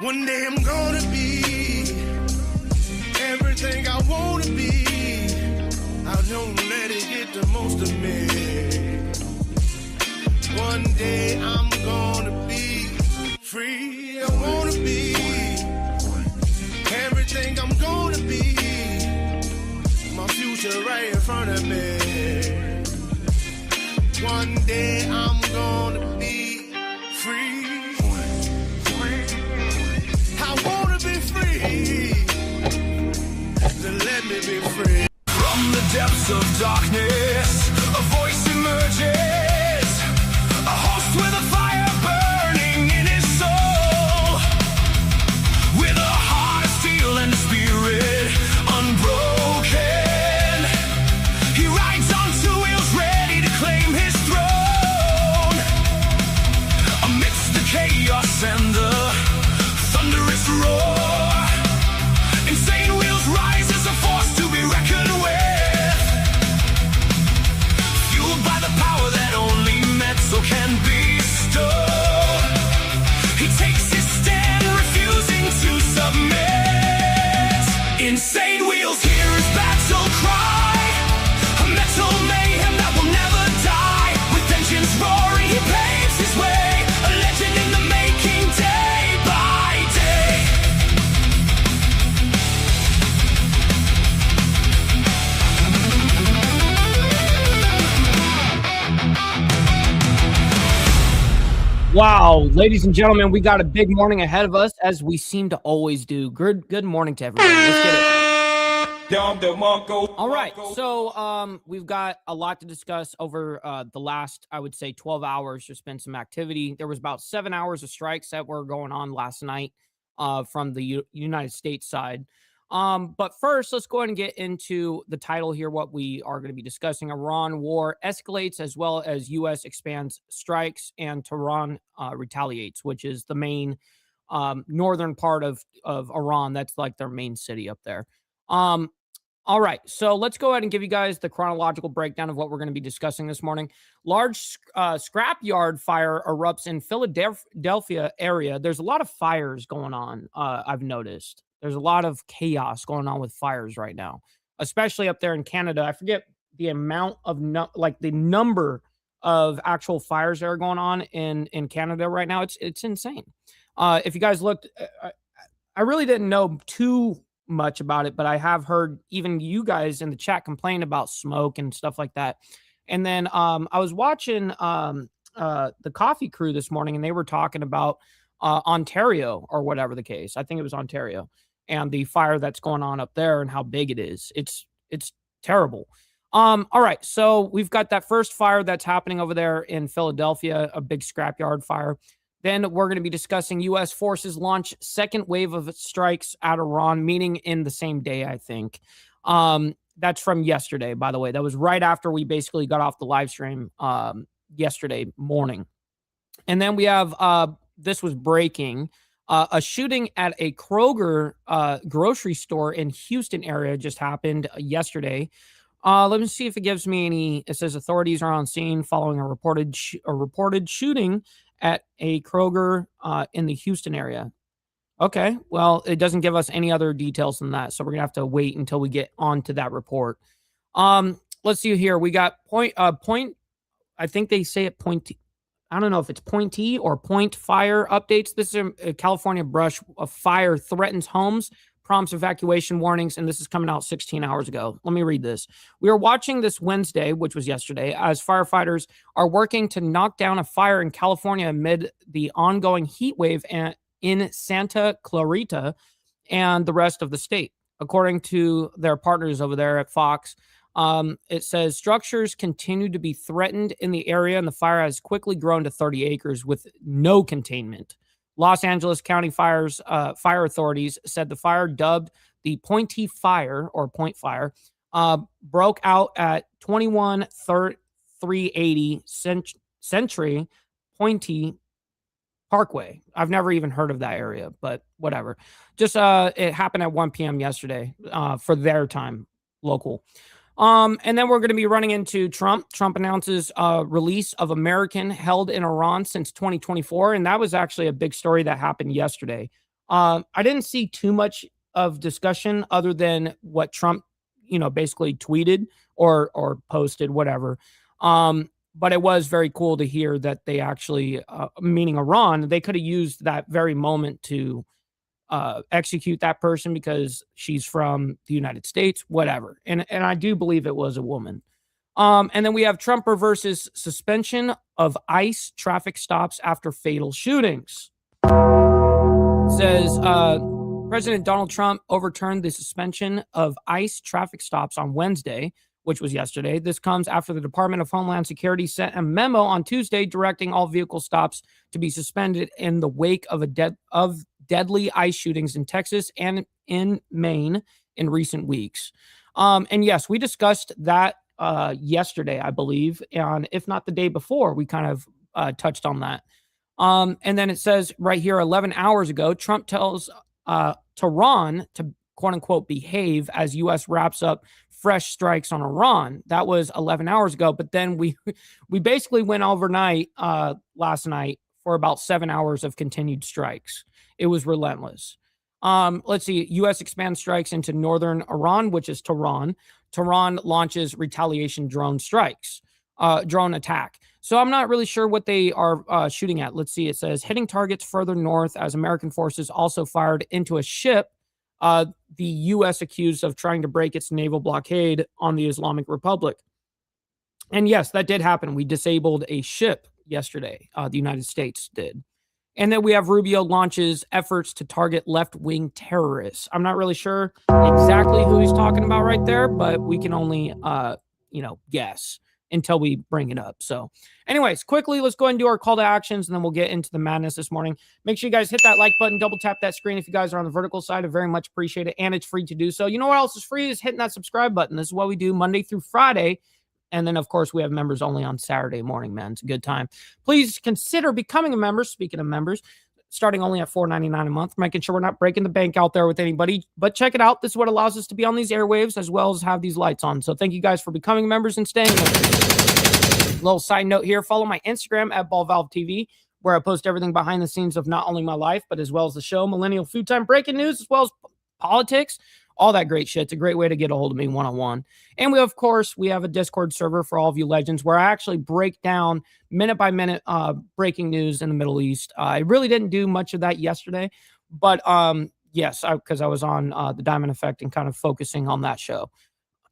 One day I'm gonna be everything I wanna be. I don't let it get the most of me. One day I'm gonna be free. I wanna be everything I'm gonna be. My future right in front of me. One day I'm gonna be free. I wanna be free. Then let me be free. From the depths of darkness, a voice emerges. A host with a fire burning in his soul. With a heart of steel and a spirit unbroken. He rides on two wheels ready to claim his throne. Amidst the chaos and the thunderous roar, insane wheels rise as a force to be reckoned with. Fueled by the power that only metal can bestow. He takes his stand, refusing to submit. Insane wheels hear his battle cry. A metal mayhem that will never die. With engines roaring, he paves his way. A legend in the making, day by day. Wow, ladies and gentlemen, we got a big morning ahead of us, as we seem to always do. Good morning to everybody. Let's get it. All right, so we've got a lot to discuss over the last, I would say, 12 hours. There's been some activity. There was about 7 hours of strikes that were going on last night from the United States side. But first, let's go ahead and get into the title here, what we are going to be discussing. Iran war escalates, as well as U.S. expands strikes, and Tehran retaliates, which is the main northern part of Iran. That's like their main city up there. All right, so let's go ahead and give you guys the chronological breakdown of what we're going to be discussing this morning. Large scrapyard fire erupts in Philadelphia area. There's a lot of fires going on, I've noticed. There's a lot of chaos going on with fires right now, especially up there in Canada. I forget the amount of the number of actual fires that are going on in Canada right now. It's insane. If you guys looked, I really didn't know too much about it, but I have heard even you guys in the chat complain about smoke and stuff like that. And then I was watching the Coffee Crew this morning, and they were talking about Ontario, or whatever the case. I think it was Ontario, and the fire that's going on up there and how big it is. It's terrible. All right, so we've got that first fire that's happening over there in Philadelphia, a big scrapyard fire. Then we're going to be discussing U.S. forces launch second wave of strikes at Iran, meaning in the same day, I think. That's from yesterday, by the way. That was right after we basically got off the live stream yesterday morning. And then we have, this was breaking, a shooting at a Kroger grocery store in Houston area just happened yesterday. Let me see if it gives me any. It says authorities are on scene following a reported shooting at a Kroger in the Houston area. Okay, well, it doesn't give us any other details than that, so we're gonna have to wait until we get onto that report. Let's see here. We got point. I think they say it point. I don't know if it's pointy or point fire updates. This is a California brush. A fire threatens homes, prompts evacuation warnings, and this is coming out 16 hours ago. Let me read this. We are watching this Wednesday, which was yesterday, as firefighters are working to knock down a fire in California amid the ongoing heat wave in Santa Clarita and the rest of the state. According to their partners over there at Fox, it says structures continue to be threatened in the area, and the fire has quickly grown to 30 acres with no containment. Los Angeles County fire authorities said the fire, dubbed the Pointy Fire or Point Fire, broke out at 21380 Century Pointy Parkway. I've never even heard of that area, but whatever. Just it happened at 1 p.m. yesterday for their time, local. And then we're going to be running into Trump. Trump announces release of American held in Iran since 2024. And that was actually a big story that happened yesterday. I didn't see too much of discussion other than what Trump, basically tweeted or posted, whatever. But it was very cool to hear that they actually, meaning Iran, they could have used that very moment to execute that person because she's from the United States, whatever. And I do believe it was a woman. And then we have Trump reverses suspension of ICE traffic stops after fatal shootings. Says President Donald Trump overturned the suspension of ICE traffic stops on Wednesday, which was yesterday. This comes after the Department of Homeland Security sent a memo on Tuesday directing all vehicle stops to be suspended in the wake of deadly ICE shootings in Texas and in Maine in recent weeks. And yes, we discussed that yesterday, I believe, and if not the day before, we kind of touched on that. And then it says right here, 11 hours ago, Trump tells Tehran to quote unquote behave as U.S. wraps up fresh strikes on Iran. That was 11 hours ago. But then we basically went overnight last night for about 7 hours of continued strikes. It was relentless. Let's see. U.S. expands strikes into northern Iran, which is Tehran. Tehran launches retaliation drone strikes, drone attack. So I'm not really sure what they are shooting at. Let's see. It says hitting targets further north as American forces also fired into a ship the U.S. accused of trying to break its naval blockade on the Islamic Republic. And yes, that did happen. We disabled a ship yesterday. The United States did. And then we have Rubio launches efforts to target left-wing terrorists. I'm not really sure exactly who he's talking about right there, but we can only, guess until we bring it up. So anyways, quickly, let's go ahead and do our call to actions, and then we'll get into the madness this morning. Make sure you guys hit that like button, double tap that screen if you guys are on the vertical side. I very much appreciate it, and it's free to do so. You know what else is free is hitting that subscribe button. This is what we do Monday through Friday. And then, of course, we have members only on Saturday morning, man. It's a good time. Please consider becoming a member. Speaking of members, starting only at $4.99 a month, making sure we're not breaking the bank out there with anybody. But check it out. This is what allows us to be on these airwaves as well as have these lights on. So thank you guys for becoming members and staying with. Little side note here. Follow my Instagram at BallValveTV, where I post everything behind the scenes of not only my life, but as well as the show, Millennial Food Time breaking news, as well as politics. All that great shit. It's a great way to get a hold of me one-on-one. And we, of course, we have a Discord server for all of you legends where I actually break down minute by minute breaking news in the Middle East. I really didn't do much of that yesterday, but yes, because I was on the Diamond Effect and kind of focusing on that show.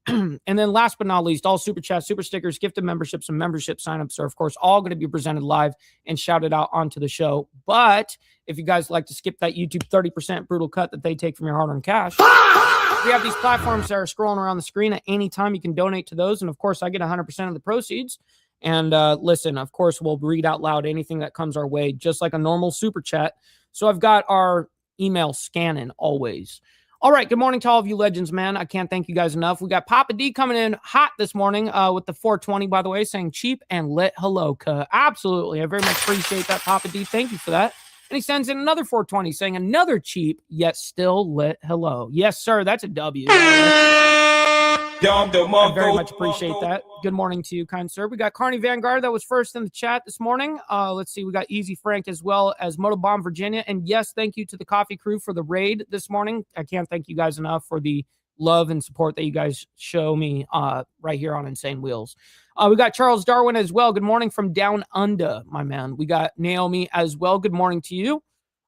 And then last but not least, all super chats, super stickers, gifted memberships, and membership signups are, of course, all going to be presented live and shouted out onto the show. But if you guys like to skip that YouTube 30% brutal cut that they take from your hard-earned cash, we have these platforms that are scrolling around the screen at any time. You can donate to those. And, of course, I get 100% of the proceeds. And listen, of course, we'll read out loud anything that comes our way, just like a normal super chat. So I've got our email scanning always. All right, good morning to all of you legends, man. I can't thank you guys enough. We got Papa D coming in hot this morning with the 420, by the way, saying cheap and lit. Hello, absolutely. I very much appreciate that, Papa D. Thank you for that. And he sends in another 420 saying another cheap yet still lit hello. Yes, sir. That's a W. I very much appreciate that. Good morning to you, kind sir. We got Carney Vanguard that was first in the chat this morning. Let's see. We got Easy Frank as well as Motobomb Virginia. And yes, thank you to the coffee crew for the raid this morning. I can't thank you guys enough for the love and support that you guys show me right here on Insane Wheels. We got Charles Darwin as well. Good morning from down under, my man. We got Naomi as well. Good morning to you.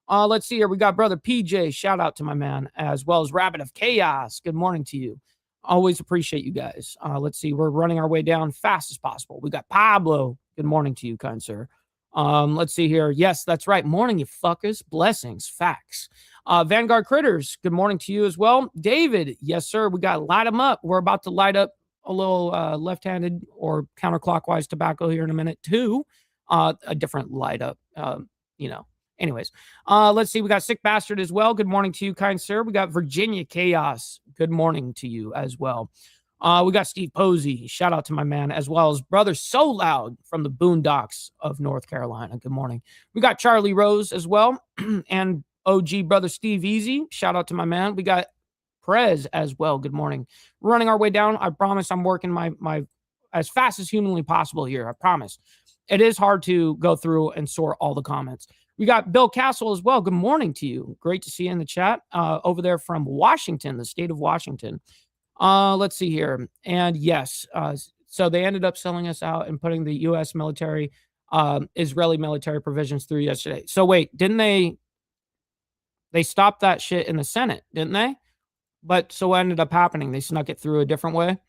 Let's see here. We got brother PJ. Shout out to my man, as well as Rabbit of Chaos. Good morning to you. Always appreciate you guys. Let's see. We're running our way down fast as possible. We got Pablo. Good morning to you, kind sir. Let's see here. Yes, that's right. Morning, you fuckers. Blessings. Facts. Vanguard Critters. Good morning to you as well. David. Yes, sir. We got Light 'em Up. We're about to light up a little left-handed or counterclockwise tobacco here in a minute too. A different light up, Anyways, let's see. We got Sick Bastard as well. Good morning to you, kind sir. We got Virginia Chaos. Good morning to you as well. We got Steve Posey. Shout out to my man, as well as brother So Loud from the Boondocks of North Carolina. Good morning. We got Charlie Rose as well. And OG brother Steve Easy. Shout out to my man. We got Prez as well. Good morning. We're running our way down. I promise I'm working my as fast as humanly possible here. I promise. It is hard to go through and sort all the comments. We got Bill Castle as well. Good morning to you. Great to see you in the chat over there from Washington, the state of Washington. Let's see here. And yes, so they ended up selling us out and putting the U.S. military, Israeli military provisions through yesterday. So wait, didn't they stopped that shit in the Senate, didn't they? But so what ended up happening? They snuck it through a different way.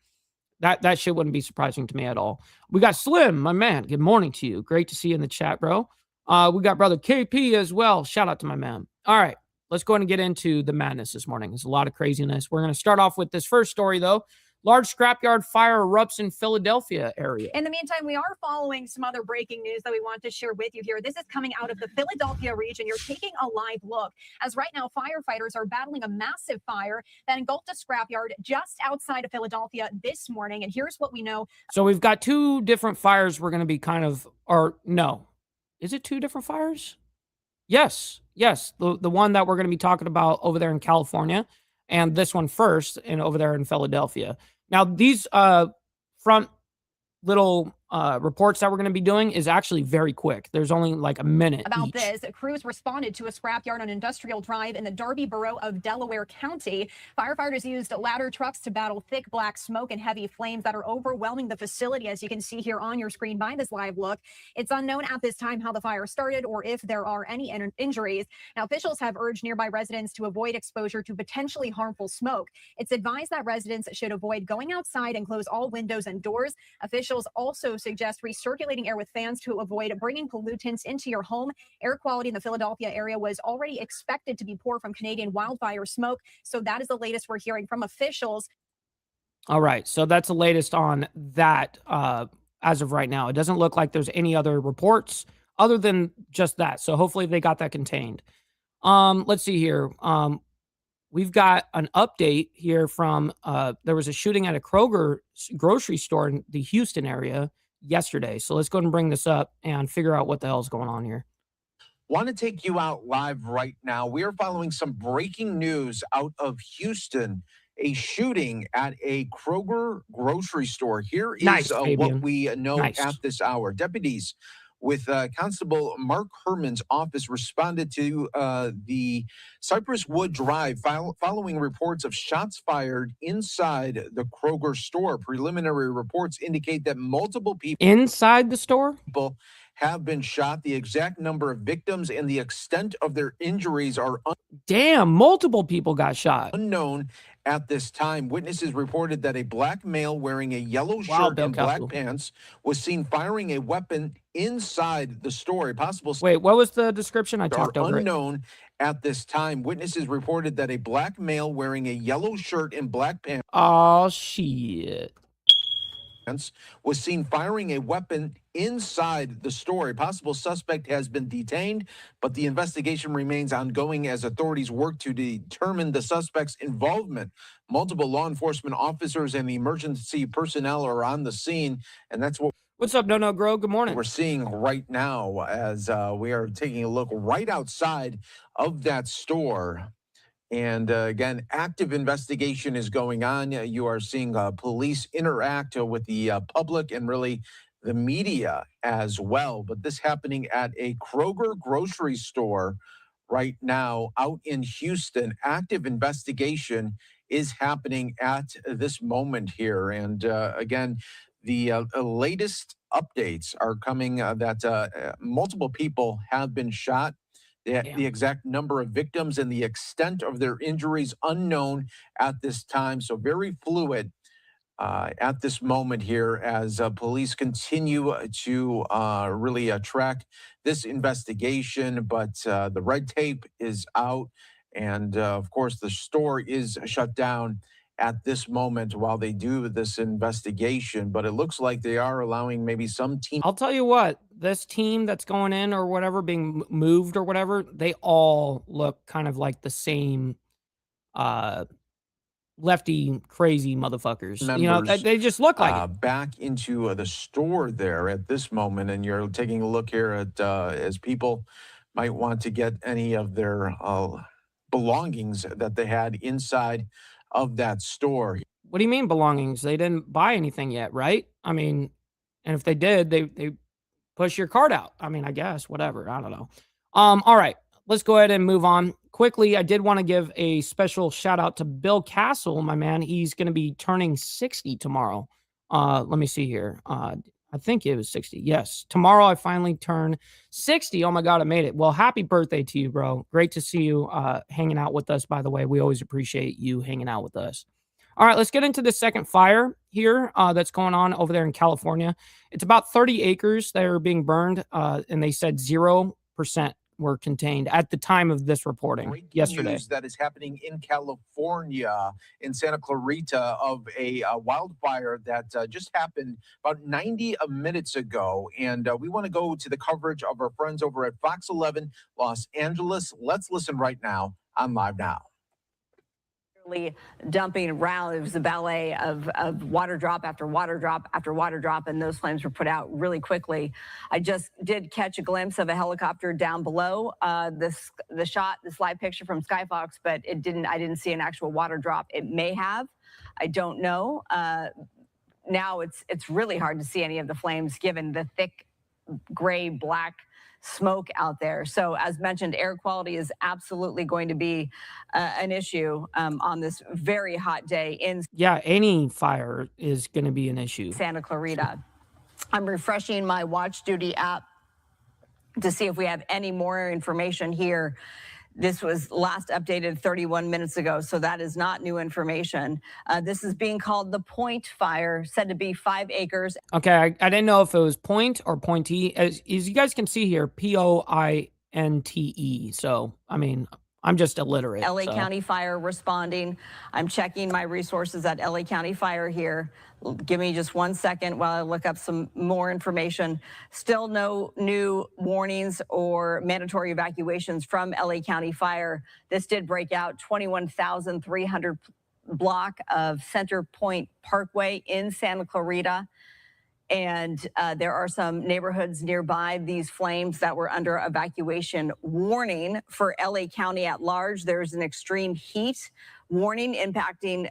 That shit wouldn't be surprising to me at all. We got Slim, my man. Good morning to you. Great to see you in the chat, bro. We got brother KP as well. Shout out to my man. All right, let's go ahead and get into the madness this morning. There's a lot of craziness. We're going to start off with this first story, though. Large scrapyard fire erupts in Philadelphia area. In the meantime, we are following some other breaking news that we want to share with you here. This is coming out of the Philadelphia region. You're taking a live look as right now firefighters are battling a massive fire that engulfed a scrapyard just outside of Philadelphia this morning. And here's what we know. So we've got two different fires we're going to be no. Is it two different fires? Yes. The one that we're going to be talking about over there in California, and this one first, and over there in Philadelphia. Now, these front little reports that we're going to be doing is actually very quick. There's only like a minute about each. This. Crews responded to a scrapyard on Industrial Drive in the Darby Borough of Delaware County. Firefighters used ladder trucks to battle thick black smoke and heavy flames that are overwhelming the facility, as you can see here on your screen by this live look. It's unknown at this time how the fire started or if there are any injuries. Now, officials have urged nearby residents to avoid exposure to potentially harmful smoke. It's advised that residents should avoid going outside and close all windows and doors. Officials also suggest recirculating air with fans to avoid bringing pollutants into your home. Air quality in the Philadelphia area was already expected to be poor from Canadian wildfire smoke. So that is the latest we're hearing from officials. All right. So that's the latest on that as of right now. It doesn't look like there's any other reports other than just that. So hopefully they got that contained. Let's see here. We've got an update here from there was a shooting at a Kroger grocery store in the Houston area yesterday. So let's go ahead and bring this up and figure out what the hell is going on here. Want to take you out live right now. We are following some breaking news out of Houston. A shooting at a Kroger grocery store. Here is what we know at this hour. Deputies with Constable Mark Herman's office responded to the Cypress Wood Drive following reports of shots fired inside the Kroger store. Preliminary reports indicate that multiple people inside the store have been shot. The exact number of victims and the extent of their injuries are multiple people got shot. Unknown at this time. Witnesses reported that a black male wearing a yellow shirt and black pants was seen firing a weapon inside the store. Wait, what was the description? I talked over it. Unknown at this time. Witnesses reported that a black male wearing a yellow shirt and black pants. Oh, shit. Was seen firing a weapon inside the store. A possible suspect has been detained, but the investigation remains ongoing as authorities work to determine the suspect's involvement. Multiple law enforcement officers and emergency personnel are on the scene, and that's what. What's up, No Grow? Good morning. We're seeing right now as we are taking a look right outside of that store. And again, active investigation is going on. You are seeing police interact with the public and really the media as well. But this happening at a Kroger grocery store right now out in Houston. Active investigation is happening at this moment here. And again, the latest updates are coming that multiple people have been shot. The exact number of victims and the extent of their injuries unknown at this time. So very fluid at this moment here as police continue to really track this investigation. But the red tape is out. And of course, the store is shut down at this moment while they do this investigation. But it looks like they are allowing maybe some team. I'll tell you what, this team that's going in or whatever, being moved or whatever, they all look kind of like the same lefty crazy motherfuckers. Members, they just look like it. Back into the store there at this moment. And you're taking a look here at as people might want to get any of their belongings that they had inside of that store. What do you mean belongings? They didn't buy anything yet, right? I mean, and if they did, they push your card out. I mean, I guess, whatever. I don't know. All right, let's go ahead and move on quickly. I did want to give a special shout out to Bill Castle, my man. He's going to be turning 60 tomorrow. Let me see here. I think it was 60. Yes, tomorrow I finally turn 60. Oh my God, I made it. Well, happy birthday to you, bro. Great to see you hanging out with us, by the way. We always appreciate you hanging out with us. All right, let's get into the second fire here that's going on over there in California. It's about 30 acres that are being burned, and they said 0% were contained at the time of this reporting yesterday. News that is happening in California, in Santa Clarita, of a wildfire that just happened about 90 minutes ago. And we want to go to the coverage of our friends over at Fox 11 Los Angeles. Let's listen right now on Live Now. Dumping around. It was a ballet of water drop after water drop after water drop, and those flames were put out really quickly. I just did catch a glimpse of a helicopter down below the live picture from Skyfox, but I didn't see an actual water drop. It may have. I don't know. Now it's really hard to see any of the flames given the thick gray black smoke out there. So as mentioned, air quality is absolutely going to be an issue on this very hot day in any fire is going to be an issue. Santa Clarita. I'm refreshing my Watch Duty app to see if we have any more information here. This was last updated 31 minutes ago, so that is not new information. This is being called the Point Fire, said to be 5 acres. Okay, I didn't know if it was point or pointee. As you guys can see here, Pointe. So, I mean, I'm just illiterate. LA County Fire responding. I'm checking my resources at LA County Fire here. Give me just 1 second while I look up some more information. Still no new warnings or mandatory evacuations from LA County Fire. This did break out 21,300 block of Center Point Parkway in Santa Clarita. And there are some neighborhoods nearby these flames that were under evacuation warning for LA County at large. There's an extreme heat warning impacting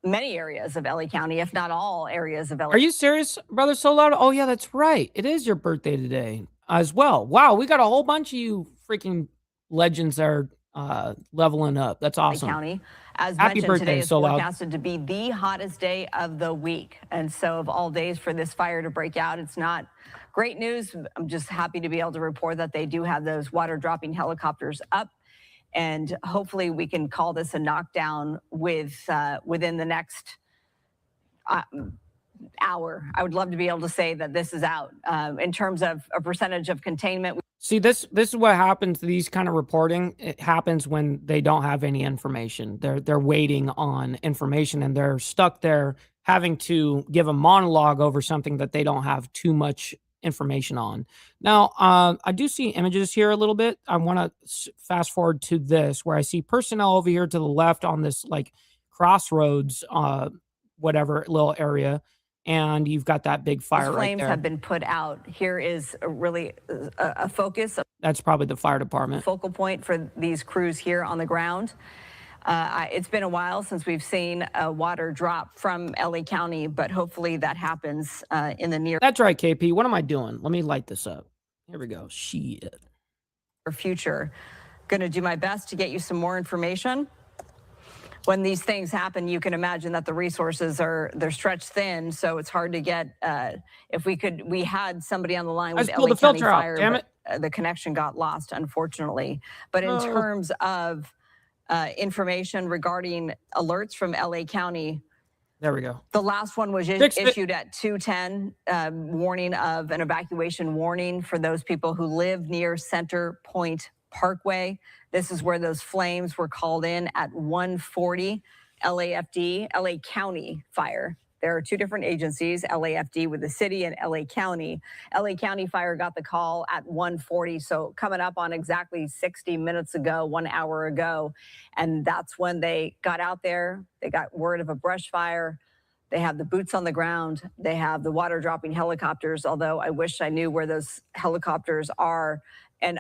many areas of LA County, if not all areas of LA. Are you serious, Brother So Loud? Oh, yeah, that's right. It is your birthday today as well. Wow, we got a whole bunch of you freaking legends that are leveling up. That's awesome. County. As Happy mentioned, birthday, today is So Loud. forecasted to be the hottest day of the week. And so of all days for this fire to break out, it's not great news. I'm just happy to be able to report that they do have those water dropping helicopters up. And hopefully we can call this a knockdown within the next hour. I would love to be able to say that this is out. In terms of a percentage of containment. See, this is what happens. These kind of reporting, it happens when they don't have any information. They're waiting on information, and they're stuck there having to give a monologue over something that they don't have too much information on. Now, I do see images here a little bit. I want to fast forward to this, where I see personnel over here to the left on this like crossroads, whatever little area. And you've got that big fire right flames there. Have been put out. Here is a focus. That's probably the fire department. Focal point for these crews here on the ground. It's been a while since we've seen a water drop from LA County, but hopefully that happens in the near. That's right, KP. What am I doing? Let me light this up. Here we go. Shit. Future. Going to do my best to get you some more information. When these things happen, you can imagine that the resources they're stretched thin, so it's hard to get. If we had somebody on the line with LA County Fire, damn it. The connection got lost, unfortunately. But in terms of information regarding alerts from LA County, there we go. The last one was issued at 2:10, warning of an evacuation warning for those people who live near Center Point Parkway. This is where those flames were called in at 1:40. LAFD, LA County Fire. There are two different agencies, LAFD with the city and LA County. LA County Fire got the call at 1:40, so coming up on exactly 60 minutes ago, 1 hour ago. And that's when they got out there. They got word of a brush fire. They have the boots on the ground. They have the water dropping helicopters, although I wish I knew where those helicopters are. And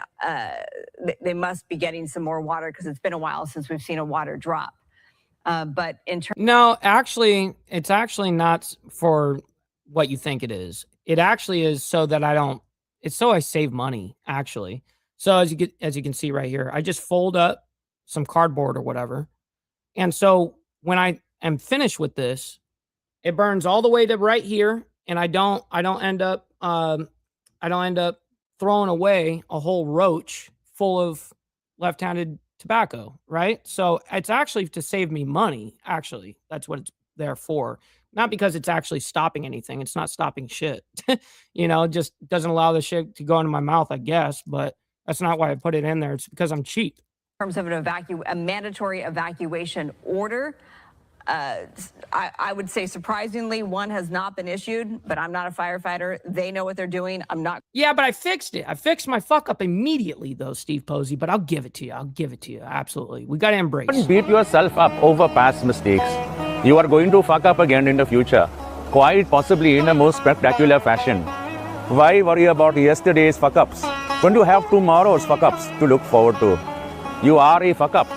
they must be getting some more water because it's been a while since we've seen a water drop. But in terms, no, actually, it's actually not for what you think it is. It actually is so that it's so I save money, actually. So as you can see right here, I just fold up some cardboard or whatever. And so when I am finished with this, it burns all the way to right here, and I don't end up throwing away a whole roach full of left-handed tobacco, right? So it's actually to save me money, actually. That's what it's there for. Not because it's actually stopping anything. It's not stopping shit. It just doesn't allow the shit to go into my mouth, I guess, but that's not why I put it in there. It's because I'm cheap. In terms of a mandatory evacuation order, I would say surprisingly, one has not been issued, but I'm not a firefighter. They know what they're doing. I'm not. Yeah, but I fixed it. I fixed my fuck up immediately, though, Steve Posey, but I'll give it to you. Absolutely. We got to embrace. Don't beat yourself up over past mistakes. You are going to fuck up again in the future, quite possibly in a most spectacular fashion. Why worry about yesterday's fuck ups when you have tomorrow's fuck ups to look forward to? You are a fuck up,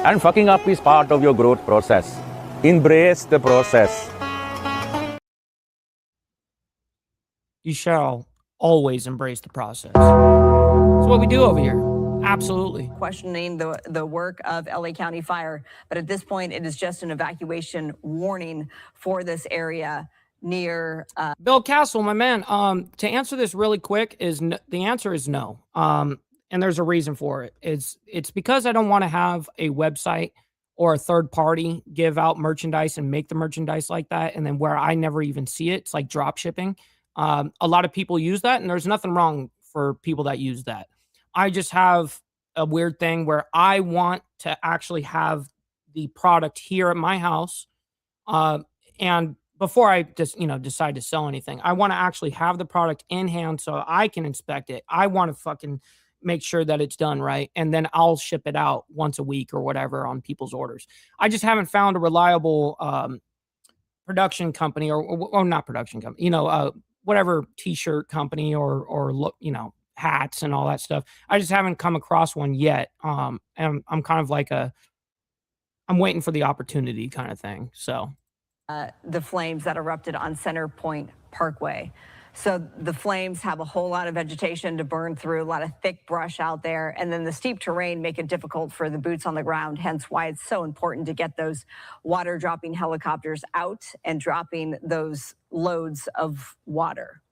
and fucking up is part of your growth process. Embrace the process. You shall always embrace the process. That's what we do over here. Absolutely. Questioning the work of LA County Fire, but at this point, it is just an evacuation warning for this area near. Bill Castle, my man. To answer this really quick, the answer is no. And there's a reason for it. It's because I don't want to have a website or a third party give out merchandise and make the merchandise like that, and then where I never even see it. It's like drop shipping. A lot of people use that, and there's nothing wrong for people that use that. I just have a weird thing where I want to actually have the product here at my house. And before I just, decide to sell anything, I want to actually have the product in hand so I can inspect it. I want to fucking make sure that it's done right, and then I'll ship it out once a week or whatever on people's orders. I just haven't found a reliable production company or not production company, whatever t-shirt company or hats and all that stuff. I just haven't come across one yet. And I'm kind of like I'm waiting for the opportunity kind of thing. So the flames that erupted on Center Point Parkway. So the flames have a whole lot of vegetation to burn through, a lot of thick brush out there, and then the steep terrain make it difficult for the boots on the ground, hence why it's so important to get those water-dropping helicopters out and dropping those loads of water.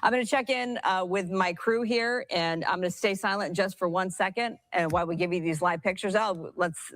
I'm going to check in with my crew here, and I'm going to stay silent just for 1 second. And while we give you these live pictures,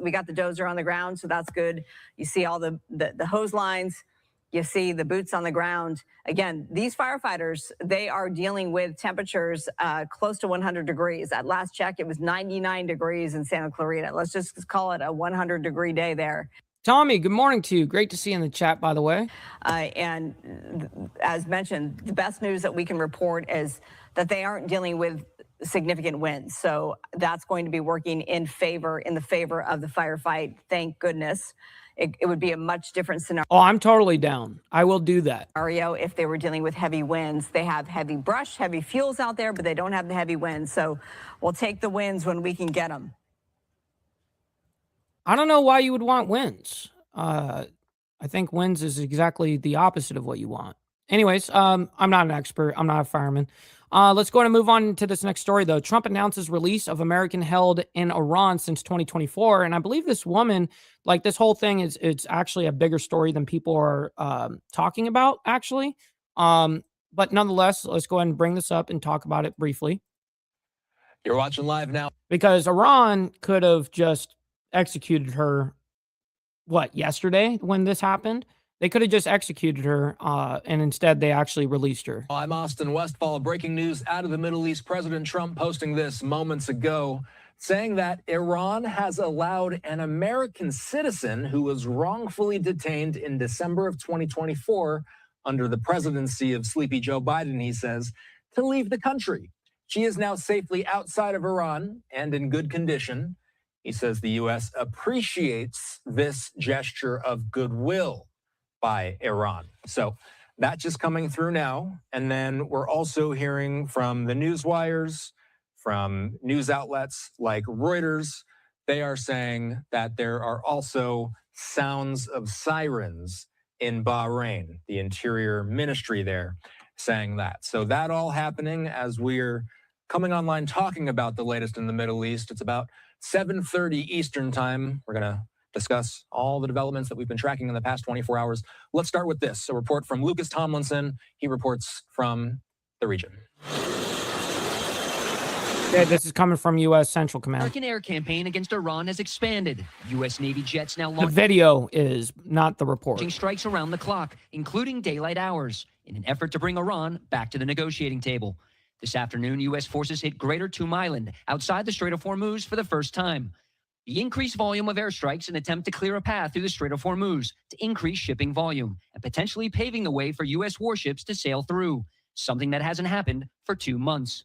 we got the dozer on the ground, so that's good. You see all the hose lines. You see the boots on the ground. Again, these firefighters, they are dealing with temperatures close to 100 degrees. At last check, it was 99 degrees in Santa Clarita. Let's just call it a 100-degree day there. Tommy, good morning to you. Great to see you in the chat, by the way. And as mentioned, the best news that we can report is that they aren't dealing with significant winds. So that's going to be working in the favor of the firefight. Thank goodness. It would be a much different scenario. Oh, I'm totally down. I will do that. If they were dealing with heavy winds. They have heavy brush, heavy fuels out there, but they don't have the heavy winds. So we'll take the winds when we can get them. I don't know why you would want winds. I think winds is exactly the opposite of what you want. Anyways, I'm not an expert. I'm not a fireman. Let's go ahead and move on to this next story, though. Trump announces release of American held in Iran since 2024. And I believe this woman, like this whole thing it's actually a bigger story than people are talking about, actually. But nonetheless, let's go ahead and bring this up and talk about it briefly. You're watching live now. Because Iran could have just executed her, yesterday when this happened? They could have just executed her, and instead they actually released her. I'm Austin Westfall. Breaking news out of the Middle East. President Trump posting this moments ago, saying that Iran has allowed an American citizen who was wrongfully detained in December of 2024 under the presidency of sleepy Joe Biden, he says, to leave the country. She is now safely outside of Iran and in good condition. He says the U.S. appreciates this gesture of goodwill by Iran. So that's just coming through now. And then we're also hearing from the news wires, from news outlets like Reuters. They are saying that there are also sounds of sirens in Bahrain, the interior ministry there saying that. So that all happening as we're coming online talking about the latest in the Middle East. It's about 7:30 Eastern time. We're going to discuss all the developments that we've been tracking in the past 24 hours. Let's start with this, a report from Lucas Tomlinson. He reports from the region. Yeah, this is coming from U.S. Central Command. American air campaign against Iran has expanded. U.S. Navy jets now The launching video is not the report. strikes around the clock, including daylight hours, in an effort to bring Iran back to the negotiating table. This afternoon, U.S. forces hit Greater Tum Island, outside the Strait of Hormuz, for the first time. The increased volume of airstrikes, an attempt to clear a path through the Strait of Hormuz to increase shipping volume and potentially paving the way for U.S. warships to sail through, something that hasn't happened for 2 months.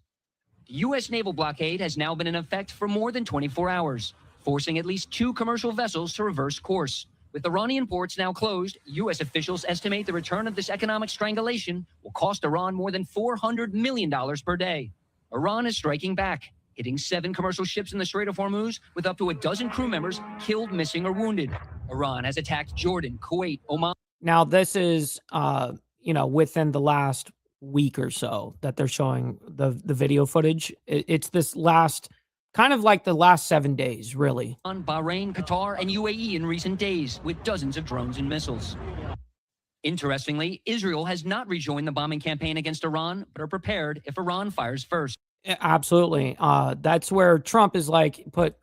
The U.S. naval blockade has now been in effect for more than 24 hours, forcing at least 2 commercial vessels to reverse course. With Iranian ports now closed, U.S. officials estimate the return of this economic strangulation will cost Iran more than $400 million per day. Iran is striking back, hitting 7 commercial ships in the Strait of Hormuz with up to a dozen crew members killed, missing, or wounded. Iran has attacked Jordan, Kuwait, Oman. Now, this is, within the last week or so that they're showing the video footage. It's this last, kind of like the last 7 days, really. On Bahrain, Qatar, and UAE in recent days, with dozens of drones and missiles. Interestingly, Israel has not rejoined the bombing campaign against Iran, but are prepared if Iran fires first. Absolutely. That's where Trump is like, put,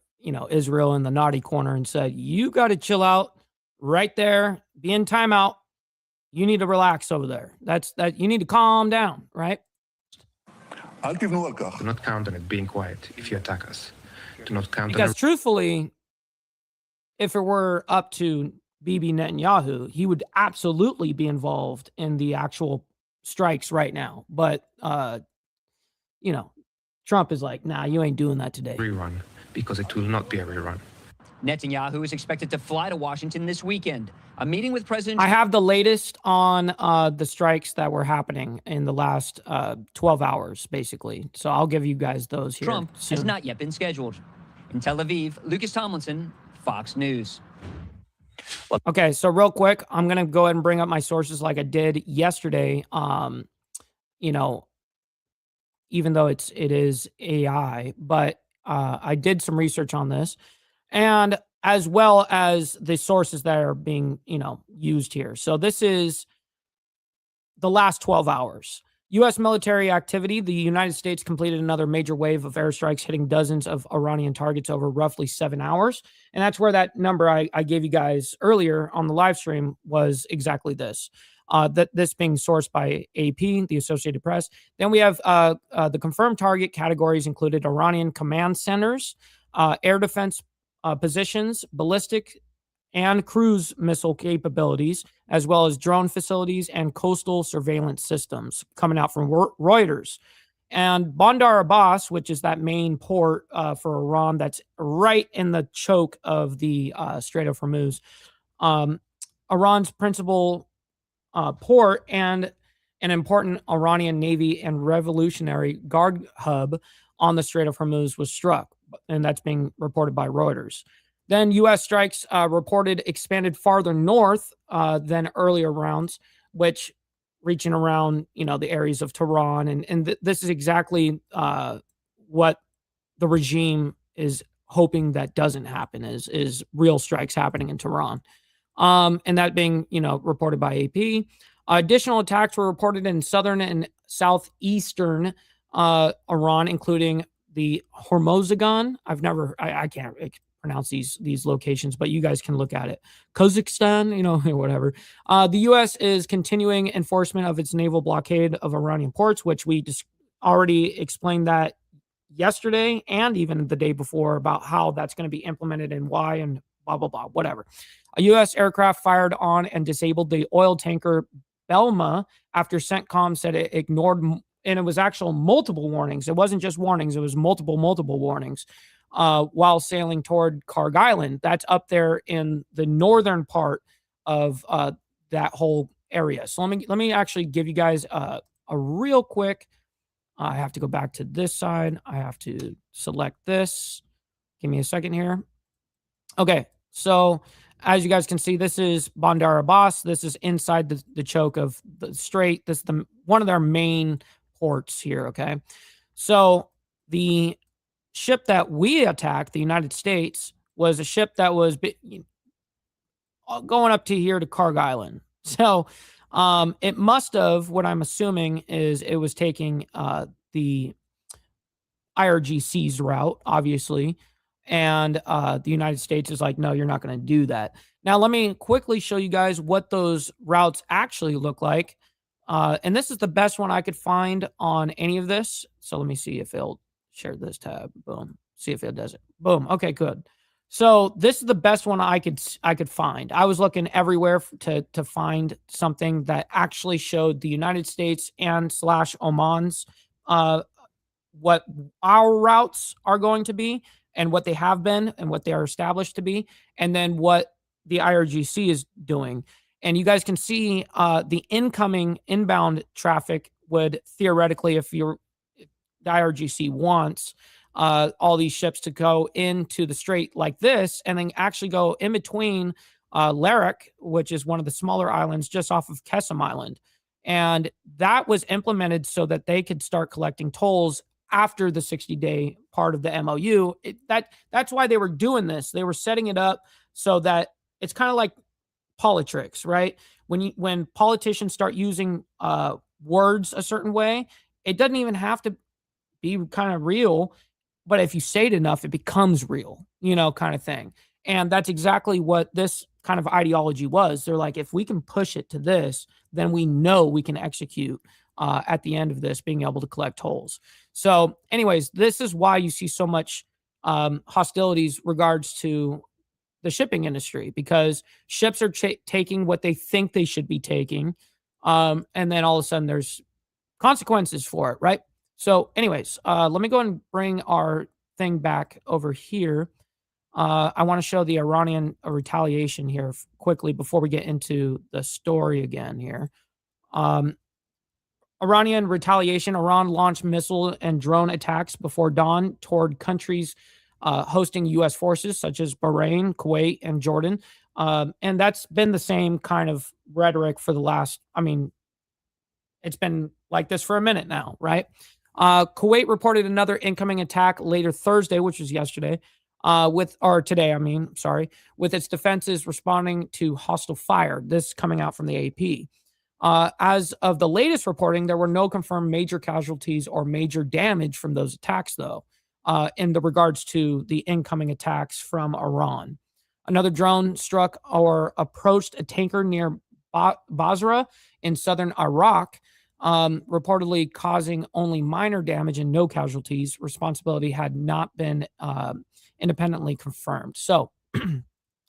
Israel in the naughty corner and said, you got to chill out right there, be in timeout. You need to relax over there. You need to calm down, right? Do not count on it being quiet if you attack us. Do not count Because on it. truthfully, if it were up to Bibi Netanyahu, he would absolutely be involved in the actual strikes right now. But, Trump is like, nah, you ain't doing that today. Rerun, because it will not be a rerun. Netanyahu is expected to fly to Washington this weekend. A meeting with President I have the latest on the strikes that were happening in the last 12 hours, basically. So I'll give you guys those here. Trump soon. has not yet been scheduled. In Tel Aviv, Lucas Tomlinson, Fox News. Okay, so real quick, I'm going to go ahead and bring up my sources like I did yesterday. Even though it is AI, but I did some research on this, and as well as the sources that are being, used here. So this is the last 12 hours. U.S. military activity. The United States completed another major wave of airstrikes, hitting dozens of Iranian targets over roughly 7 hours. And that's where that number I gave you guys earlier on the live stream was exactly this. This being sourced by AP, the Associated Press. Then we have the confirmed target categories included Iranian command centers, air defense positions, ballistic and cruise missile capabilities, as well as drone facilities and coastal surveillance systems coming out from Reuters. And Bandar Abbas, which is that main port for Iran that's right in the choke of the Strait of Hormuz, Iran's principal port and an important Iranian Navy and Revolutionary Guard hub on the Strait of Hormuz was struck, and that's being reported by Reuters. Then U.S. strikes reported expanded farther north than earlier rounds, which reaching around, the areas of Tehran. And this is exactly what the regime is hoping that doesn't happen, is real strikes happening in Tehran. And that being, reported by AP. Additional attacks were reported in southern and southeastern Iran, including the Hormozagan. I can't pronounce these locations, but you guys can look at it. Kazakhstan, whatever. The U.S. is continuing enforcement of its naval blockade of Iranian ports, which we just already explained that yesterday and even the day before about how that's going to be implemented and why and blah, blah, blah, whatever. A U.S. aircraft fired on and disabled the oil tanker Belma after CENTCOM said it ignored, and it was actual multiple warnings. It wasn't just warnings. It was multiple warnings while sailing toward Karg Island. That's up there in the northern part of that whole area. So let me actually give you guys a real quick. I have to go back to this side. I have to select this. Give me a second here. Okay, so as you guys can see, this is Bandar Abbas. This is inside the choke of the strait. This is one of their main ports here, okay? So the ship that we attacked, the United States, was a ship that was going up to here to Karg Island. So it must have, what I'm assuming is it was taking the IRGC's route, obviously. And the United States is like, no, you're not going to do that. Now, let me quickly show you guys what those routes actually look like. And this is the best one I could find on any of this. So let me see if it'll share this tab. Boom. See if it does it. Boom. Okay, good. So this is the best one I could find. I was looking everywhere to find something that actually showed the United States and / Oman's what our routes are going to be and what they have been and what they are established to be, and then what the IRGC is doing. And you guys can see the inbound traffic would theoretically, if the IRGC wants all these ships to go into the strait like this, and then actually go in between Larak, which is one of the smaller islands just off of Kesem Island. And that was implemented so that they could start collecting tolls after the 60-day part of the MOU. That's why they were doing this. They were setting it up so that it's kind of like politics, right? When politicians start using words a certain way, it doesn't even have to be kind of real, but if you say it enough, it becomes real, kind of thing. And that's exactly what this kind of ideology was. They're like, if we can push it to this, then we know we can execute at the end of this, being able to collect tolls. So anyways, this is why you see so much hostilities regards to the shipping industry, because ships are taking what they think they should be taking. And then all of a sudden there's consequences for it, right? So anyways, let me go and bring our thing back over here. I want to show the Iranian retaliation here quickly before we get into the story again here. Iranian retaliation. Iran launched missile and drone attacks before dawn toward countries hosting U.S. forces such as Bahrain, Kuwait, and Jordan. And that's been the same kind of rhetoric for the last, it's been like this for a minute now, right? Kuwait reported another incoming attack later Thursday, which was yesterday, with its defenses responding to hostile fire. This coming out from the AP. As of the latest reporting, there were no confirmed major casualties or major damage from those attacks, though, in the regards to the incoming attacks from Iran. Another drone struck or approached a tanker near Basra in southern Iraq, reportedly causing only minor damage and no casualties. Responsibility had not been independently confirmed. So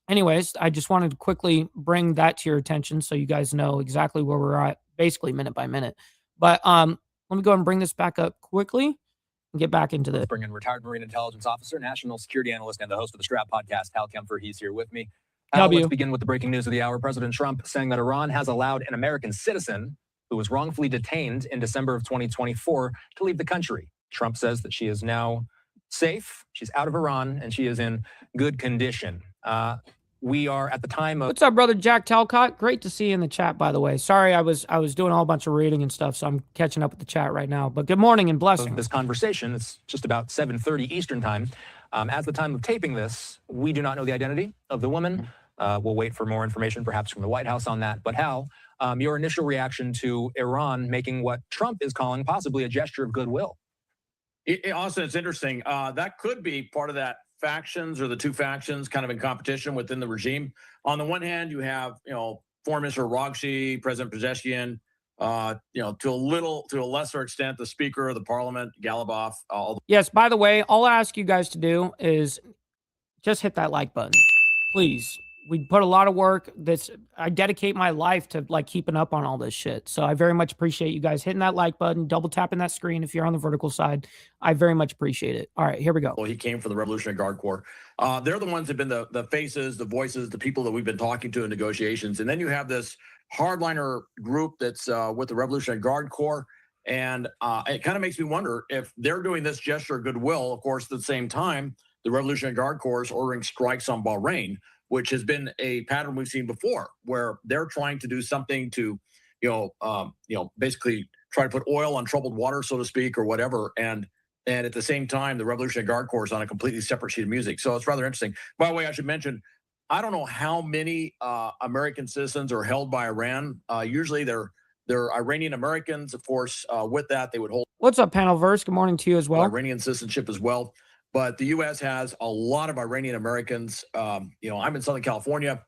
anyways, I just wanted to quickly bring that to your attention so you guys know exactly where we're at, basically minute by minute. But let me go and bring this back up quickly and get back into this. Bring in retired Marine Intelligence Officer, National Security Analyst, and the host of the Strap Podcast, Hal Kempfer. He's here with me. Let's begin with the breaking news of the hour. President Trump saying that Iran has allowed an American citizen who was wrongfully detained in December of 2024 to leave the country. Trump says that she is now safe, she's out of Iran, and she is in good condition. We are at the time of... What's up, brother Jack Talcott? Great to see you in the chat, by the way. Sorry, I was doing a whole bunch of reading and stuff, so I'm catching up with the chat right now. But good morning and blessings. This conversation, it's just about 7:30 Eastern time. At the time of taping this, we do not know the identity of the woman. We'll wait for more information, perhaps from the White House on that. But Hal, your initial reaction to Iran making what Trump is calling possibly a gesture of goodwill? Austin, it's interesting. That could be part of that factions, or the two factions kind of in competition within the regime. On the one hand, you have, Foreign Minister Rogchi, President Pezeshkian, to a lesser extent, the Speaker of the Parliament, Galibov. Yes, by the way, all I ask you guys to do is just hit that like button, please. We put a lot of work. I dedicate my life to keeping up on all this shit. So I very much appreciate you guys hitting that like button, double tapping that screen if you're on the vertical side. I very much appreciate it. All right, here we go. Well, he came from the Revolutionary Guard Corps. They're the ones that have been the faces, the voices, the people that we've been talking to in negotiations. And then you have this hardliner group that's with the Revolutionary Guard Corps. And it kind of makes me wonder if they're doing this gesture of goodwill. Of course, at the same time, the Revolutionary Guard Corps is ordering strikes on Bahrain, which has been a pattern we've seen before, where they're trying to do something to, basically try to put oil on troubled water, so to speak, or whatever. And And at the same time, the Revolutionary Guard Corps is on a completely separate sheet of music. So it's rather interesting. By the way, I should mention, I don't know how many American citizens are held by Iran. Usually they're Iranian Americans. Of course, with that, they would hold. What's up, Panelverse? Good morning to you as well. Iranian citizenship as well. But the U.S. has a lot of Iranian Americans. I'm in Southern California.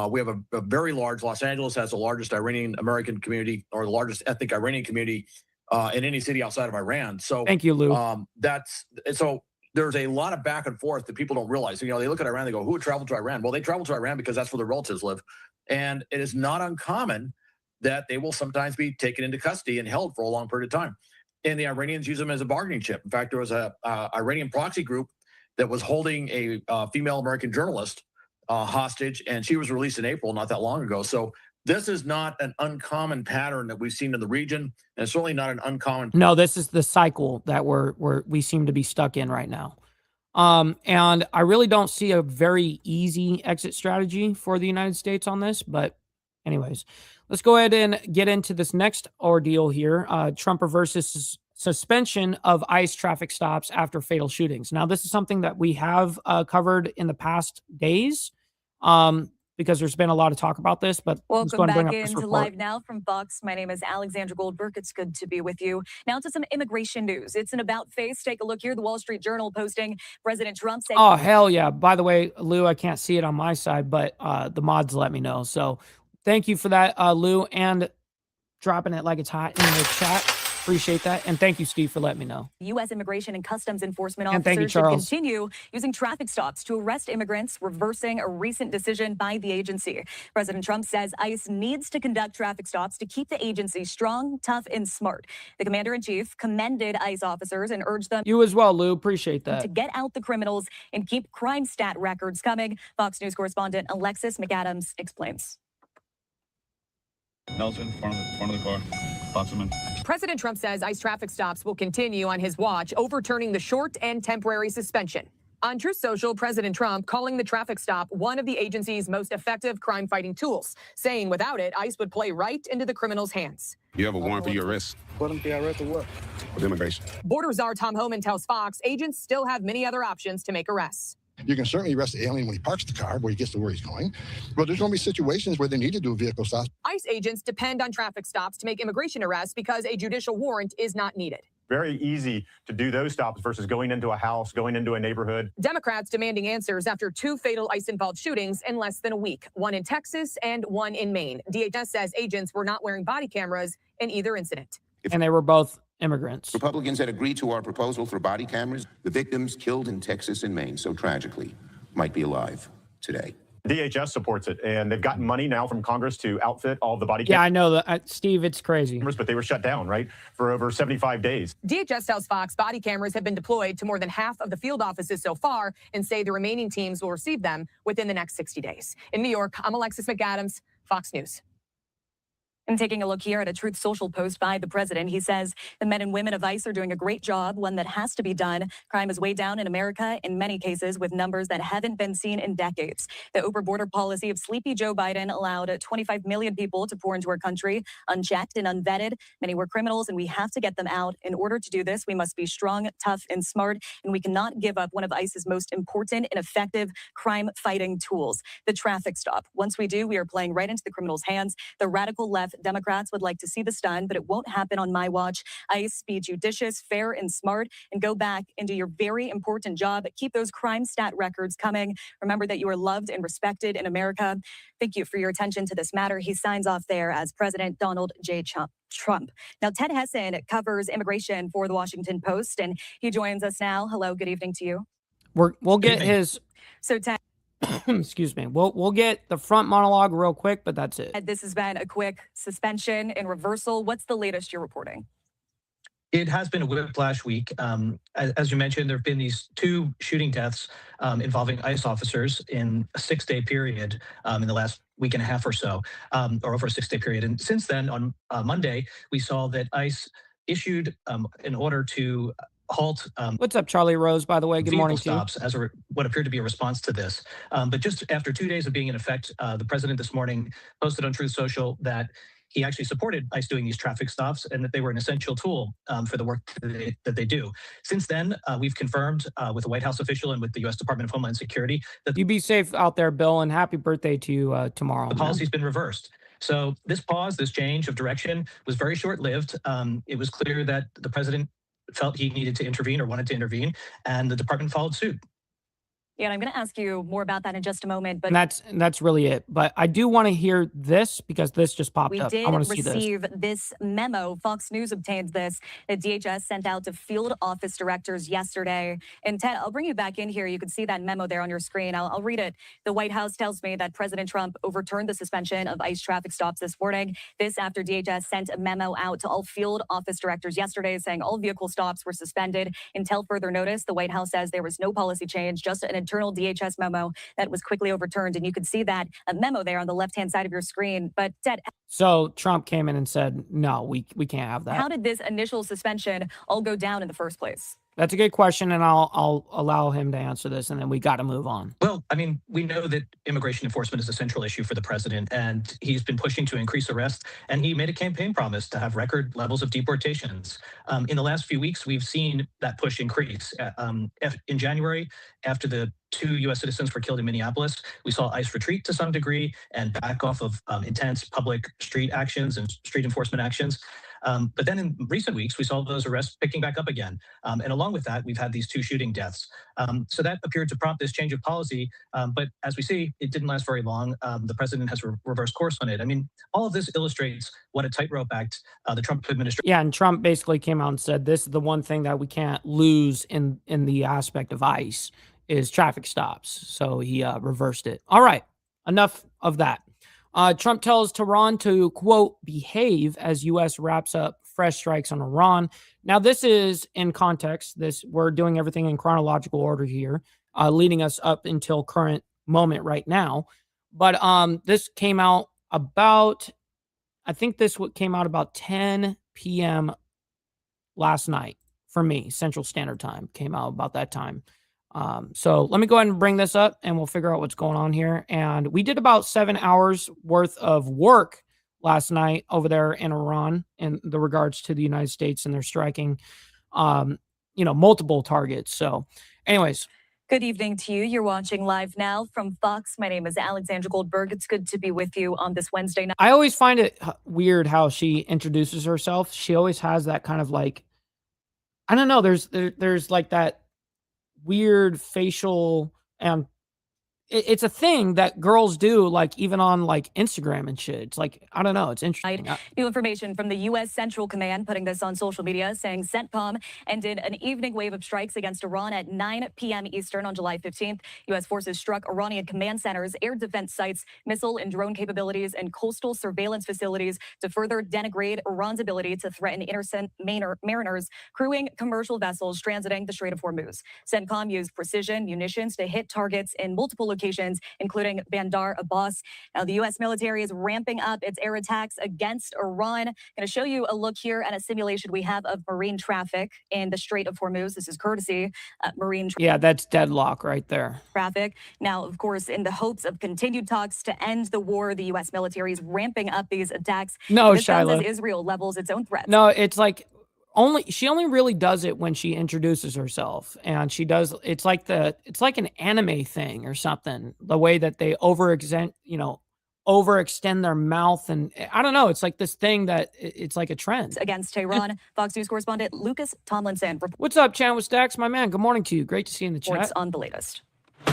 We have a very large. Los Angeles has the largest Iranian American community, or the largest ethnic Iranian community in any city outside of Iran. So thank you, Lou. So there's a lot of back and forth that people don't realize. They look at Iran, they go, who would travel to Iran? Well, they travel to Iran because that's where their relatives live. And it is not uncommon that they will sometimes be taken into custody and held for a long period of time. And the Iranians use them as a bargaining chip. In fact, there was a Iranian proxy group that was holding a female American journalist hostage, and she was released in April, not that long ago. So this is not an uncommon pattern that we've seen in the region, and it's certainly not an uncommon. No, this is the cycle that we seem to be stuck in right now. And I really don't see a very easy exit strategy for the United States on this. But anyways, let's go ahead and get into this next ordeal here. Trump reverses suspension of ICE traffic stops after fatal shootings. Now, this is something that we have covered in the past days. Because there's been a lot of talk about this, but welcome back into Live Now from Fox. My name is Alexandra Goldberg. It's good to be with you. Now to some immigration news. It's an about face. Take a look here. The Wall Street Journal posting President Trump said, oh, hell yeah. By the way, Lou, I can't see it on my side, but the mods let me know. So thank you for that, Lou, and dropping it like it's hot in the chat. Appreciate that. And thank you, Steve, for letting me know. U.S. Immigration and Customs Enforcement officers should continue using traffic stops to arrest immigrants, reversing a recent decision by the agency. President Trump says ICE needs to conduct traffic stops to keep the agency strong, tough, and smart. The commander-in-chief commended ICE officers and urged them. You as well, Lou. Appreciate that. To get out the criminals and keep crime stat records coming. Fox News correspondent Alexis McAdams explains. Nelson, front of the car. President Trump says ICE traffic stops will continue on his watch, overturning the short and temporary suspension. On Truth Social, President Trump calling the traffic stop one of the agency's most effective crime-fighting tools, saying without it, ICE would play right into the criminals' hands. You have a warrant for your arrest? Put them through arrest or what? With immigration. Border czar Tom Homan tells Fox agents still have many other options to make arrests. You can certainly arrest the alien when he parks the car, where he gets to where he's going. But there's going to be situations where they need to do a vehicle stop. ICE agents depend on traffic stops to make immigration arrests because a judicial warrant is not needed. Very easy to do those stops versus going into a house, going into a neighborhood. Democrats demanding answers after 2 fatal ICE-involved shootings in less than a week, one in Texas and one in Maine. DHS says agents were not wearing body cameras in either incident. And they were both immigrants. Republicans had agreed to our proposal for body cameras. The victims killed in Texas and Maine so tragically might be alive today. DHS supports it, and they've gotten money now from Congress to outfit all the body cameras. Yeah, I know that, Steve, it's crazy. But they were shut down, right, for over 75 days. DHS tells Fox body cameras have been deployed to more than half of the field offices so far and say the remaining teams will receive them within the next 60 days. In New York, I'm Alexis McAdams, Fox News. And taking a look here at a Truth Social post by the president, he says the men and women of ICE are doing a great job, one that has to be done. Crime is way down in America, in many cases, with numbers that haven't been seen in decades. The open border policy of sleepy Joe Biden allowed 25 million people to pour into our country, unchecked and unvetted. Many were criminals, and we have to get them out. In order to do this, we must be strong, tough, and smart, and we cannot give up one of ICE's most important and effective crime-fighting tools, the traffic stop. Once we do, we are playing right into the criminals' hands. The radical left Democrats would like to see this done, but it won't happen on my watch. ICE, be judicious, fair, and smart, and go back and do your very important job. Keep those crime stat records coming. Remember that you are loved and respected in America. Thank you for your attention to this matter. He signs off there as President Donald J. Trump. Now, Ted Hesson covers immigration for the Washington Post, and he joins us now. Hello, good evening to you. We'll get his... So, Ted... Excuse me. We'll get the front monologue real quick, but that's it. This has been a quick suspension and reversal. What's the latest you're reporting? It has been a whiplash week. As you mentioned, there have been these 2 shooting deaths involving ICE officers in a 6-day period in the last week and a half or so, or over a 6-day period. And since then, on Monday, we saw that ICE issued an order to halt. What's up, Charlie Rose, by the way? Good morning to you. Stops as what appeared to be a response to this. But just after 2 days of being in effect, the president this morning posted on Truth Social that he actually supported ICE doing these traffic stops and that they were an essential tool for the work that they do. Since then, we've confirmed with a White House official and with the U.S. Department of Homeland Security that you be safe out there, Bill, and happy birthday to you tomorrow. The policy's been reversed. So this pause, this change of direction was very short-lived. It was clear that the president felt he needed to intervene or wanted to intervene, and the department followed suit. Yeah, and I'm going to ask you more about that in just a moment. But And that's really it. But I do want to hear this because this just popped up. I want to see this. We did receive this memo. Fox News obtained this that DHS sent out to field office directors yesterday. And Ted, I'll bring you back in here. You can see that memo there on your screen. I'll read it. The White House tells me that President Trump overturned the suspension of ICE traffic stops this morning. This after DHS sent a memo out to all field office directors yesterday saying all vehicle stops were suspended until further notice. The White House says there was no policy change, just an internal DHS memo that was quickly overturned. And you can see that memo there on the left-hand side of your screen. But Ted, so Trump came in and said, no, we can't have that. How did this initial suspension all go down in the first place? That's a good question, and I'll allow him to answer this, and then we got to move on. Well, I mean, we know that immigration enforcement is a central issue for the president, and he's been pushing to increase arrests, and he made a campaign promise to have record levels of deportations. In the last few weeks, we've seen that push increase. In January, after the 2 U.S. citizens were killed in Minneapolis, we saw ICE retreat to some degree and back off of intense public street actions and street enforcement actions. But then in recent weeks, we saw those arrests picking back up again. And along with that, we've had these 2 shooting deaths. So that appeared to prompt this change of policy. But as we see, it didn't last very long. The president has reversed course on it. I mean, all of this illustrates what a tightrope act the Trump administration. Yeah, and Trump basically came out and said, this is the one thing that we can't lose in the aspect of ICE is traffic stops. So he reversed it. All right, enough of that. Trump tells Tehran to, quote, behave as U.S. wraps up fresh strikes on Iran. Now, this is in context. We're doing everything in chronological order here, leading us up until current moment right now. But this came out about, I think this came out about 10 p.m. last night for me. Central Standard Time came out about that time. So let me go ahead and bring this up and we'll figure out what's going on here. And we did about 7 hours worth of work last night over there in Iran in the regards to the United States and their striking, multiple targets. So anyways. Good evening to you. You're watching live now from Fox. My name is Alexandra Goldberg. It's good to be with you on this Wednesday night. I always find it weird how she introduces herself. She always has that kind of like, I don't know. There's like that weird facial, and it's a thing that girls do, like even on like Instagram and shit. It's like, I don't know. It's interesting. New information from the U.S. Central Command putting this on social media saying CENTCOM ended an evening wave of strikes against Iran at 9 p.m. Eastern on July 15th. U.S. forces struck Iranian command centers, air defense sites, missile and drone capabilities, and coastal surveillance facilities to further denigrate Iran's ability to threaten innocent mariners crewing commercial vessels transiting the Strait of Hormuz. CENTCOM used precision munitions to hit targets in multiple locations, including Bandar Abbas. Now, the U.S. military is ramping up its air attacks against Iran. I'm going to show you a look here at a simulation we have of marine traffic in the Strait of Hormuz. This is courtesy marine traffic. Yeah, that's deadlock right there. Traffic. Now, of course, in the hopes of continued talks to end the war, the U.S. military is ramping up these attacks. No, this comes Shiloh. as Israel levels its own threats. No, it's like she only really does it when she introduces herself, and she does. It's like an anime thing or something. The way that they overextend their mouth, and I don't know. It's like this thing that it's like a trend against Tehran. Fox News correspondent Lucas Tomlinson. What's up, Chan with Stacks, my man? Good morning to you. Great to see you in the chat. On the latest. The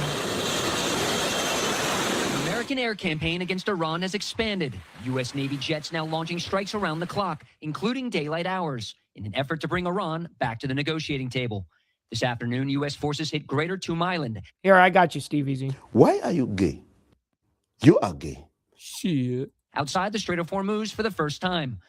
American air campaign against Iran has expanded. U.S. Navy jets now launching strikes around the clock, including daylight hours, in an effort to bring Iran back to the negotiating table. This afternoon, U.S. forces hit Greater Tum Island. Here, I got you, Steve Easy. Why are you gay? You are gay. Shit. Outside the Strait of Hormuz for the first time.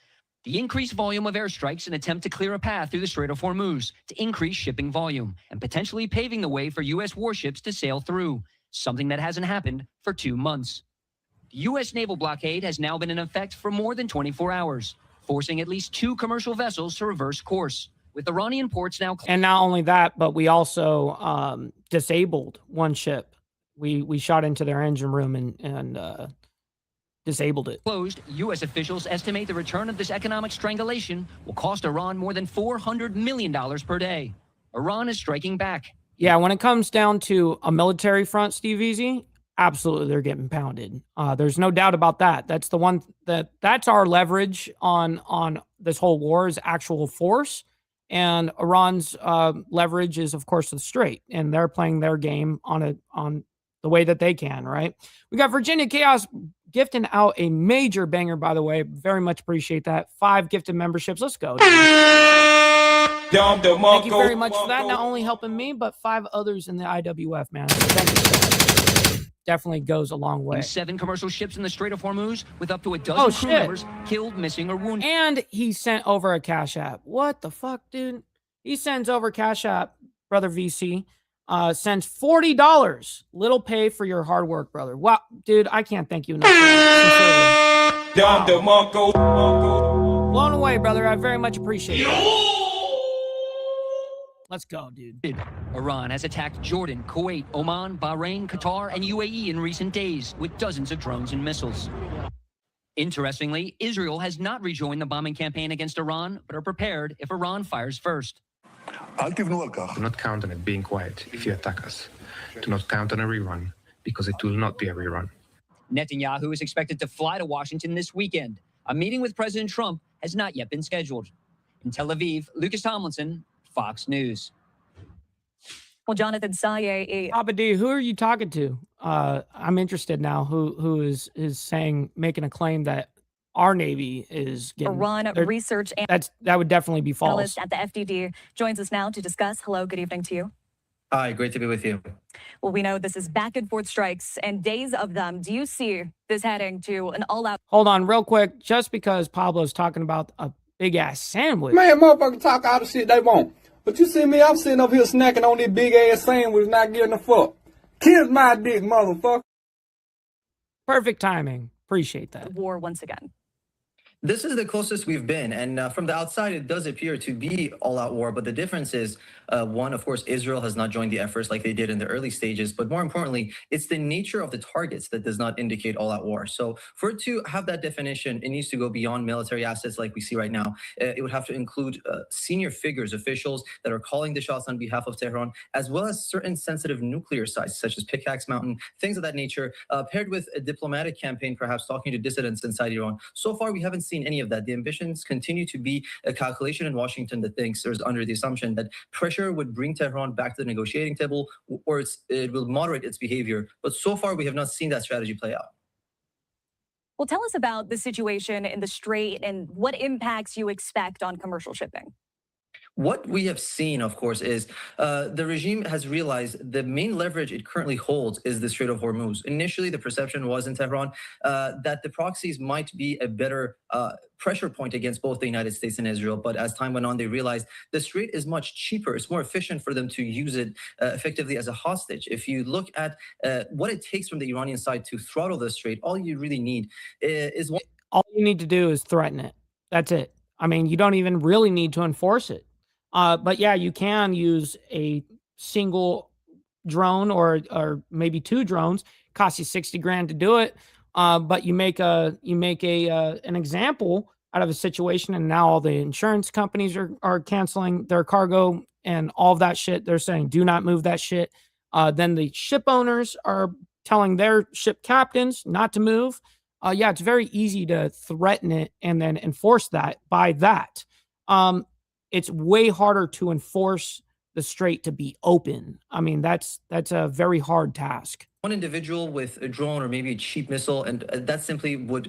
The increased volume of airstrikes an attempt to clear a path through the Strait of Hormuz to increase shipping volume and potentially paving the way for U.S. warships to sail through, something that hasn't happened for 2 months. The U.S. naval blockade has now been in effect for more than 24 hours, forcing at least 2 commercial vessels to reverse course, with Iranian ports now... And not only that, but we also disabled one ship. We shot into their engine room and disabled it. Closed, U.S. officials estimate the return of this economic strangulation will cost Iran more than $400 million per day. Iran is striking back. Yeah, when it comes down to a military front, Steve Easy, absolutely they're getting pounded. There's no doubt about that. That's the one that's our leverage on this whole war is actual force. And Iran's leverage is, of course, the Strait, and they're playing their game on the way that they can, right? We got Virginia Chaos gifting out a major banger, by the way. Very much appreciate that. 5 gifted memberships. Let's go, dude. Thank you very much for that. Not only helping me, but 5 others in the IWF, man. Thank you for that. Definitely goes a long way. 7 commercial ships in the Strait of Hormuz with up to a dozen crew members killed, missing, or wounded. And he sent over a Cash App. What the fuck, dude? He sends over Cash App, brother VC. Sends $40. Little pay for your hard work, brother. Wow, dude, I can't thank you enough. Wow. Blown away, brother. I very much appreciate it. Let's go, dude. Iran has attacked Jordan, Kuwait, Oman, Bahrain, Qatar, and UAE in recent days with dozens of drones and missiles. Interestingly, Israel has not rejoined the bombing campaign against Iran, but are prepared if Iran fires first. Do not count on it being quiet if you attack us. Do not count on a rerun, because it will not be a rerun. Netanyahu is expected to fly to Washington this weekend. A meeting with President Trump has not yet been scheduled. In Tel Aviv, Lucas Tomlinson, Fox News. Well, Jonathan Saye, Abadi, who are you talking to? I'm interested now. Who is saying, making a claim that our Navy is getting Iran research that would definitely be false. Analyst at the FDD joins us now to discuss. Hello, good evening to you. Hi, great to be with you. Well, we know this is back and forth strikes and days of them. Do you see this heading to an all-out? Hold on, real quick. Just because Pablo's talking about a big ass sandwich, man, motherfuckers talk all the shit they want. But you see me, I'm sitting up here snacking on this big ass sandwich, not getting a fuck. Kiss my dick, motherfucker. Perfect timing. Appreciate that. War once again. This is the closest we've been, and from the outside, it does appear to be all-out war, but the difference is, one, of course, Israel has not joined the efforts like they did in the early stages, but more importantly, it's the nature of the targets that does not indicate all-out war. So for it to have that definition, it needs to go beyond military assets like we see right now. It would have to include senior figures, officials that are calling the shots on behalf of Tehran, as well as certain sensitive nuclear sites, such as Pickaxe Mountain, things of that nature, paired with a diplomatic campaign, perhaps talking to dissidents inside Iran. So far, we haven't seen any of that. The ambitions continue to be a calculation in Washington that thinks there's under the assumption that pressure would bring Tehran back to the negotiating table, or it will moderate its behavior. But so far, we have not seen that strategy play out. Well, tell us about the situation in the Strait and what impacts you expect on commercial shipping. What we have seen, of course, is the regime has realized the main leverage it currently holds is the Strait of Hormuz. Initially, the perception was in Tehran that the proxies might be a better pressure point against both the United States and Israel. But as time went on, they realized the Strait is much cheaper. It's more efficient for them to use it effectively as a hostage. If you look at what it takes from the Iranian side to throttle the Strait, all you really need is one. All you need to do is threaten it. That's it. I mean, you don't even really need to enforce it. But yeah, you can use a single drone or maybe 2 drones. Costs you 60 grand to do it. But you make an example out of a situation, and now all the insurance companies are canceling their cargo and all of that shit. They're saying, do not move that shit. Then the ship owners are telling their ship captains not to move. Yeah, it's very easy to threaten it and then enforce that by that. It's way harder to enforce the Strait to be open. I mean, that's a very hard task. One individual with a drone or maybe a cheap missile, and that simply would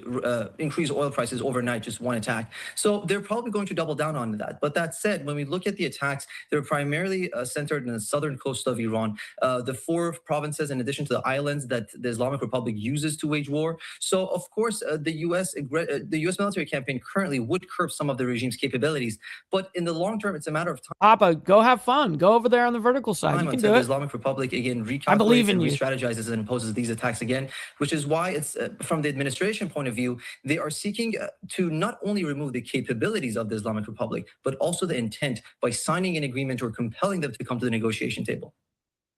increase oil prices overnight, just one attack. So they're probably going to double down on that. But that said, when we look at the attacks, they're primarily centered in the southern coast of Iran, the 4 provinces in addition to the islands that the Islamic Republic uses to wage war. So of course, the U.S. military campaign currently would curb some of the regime's capabilities. But in the long term, it's a matter of time. Papa, go have fun. Go over there on the vertical side. You can do the it. Islamic Republic again I believe recalculates in and you. re-strategizes and imposes these attacks again, which is why it's from the administration point of view, they are seeking to not only remove the capabilities of the Islamic Republic, but also the intent by signing an agreement or compelling them to come to the negotiation table.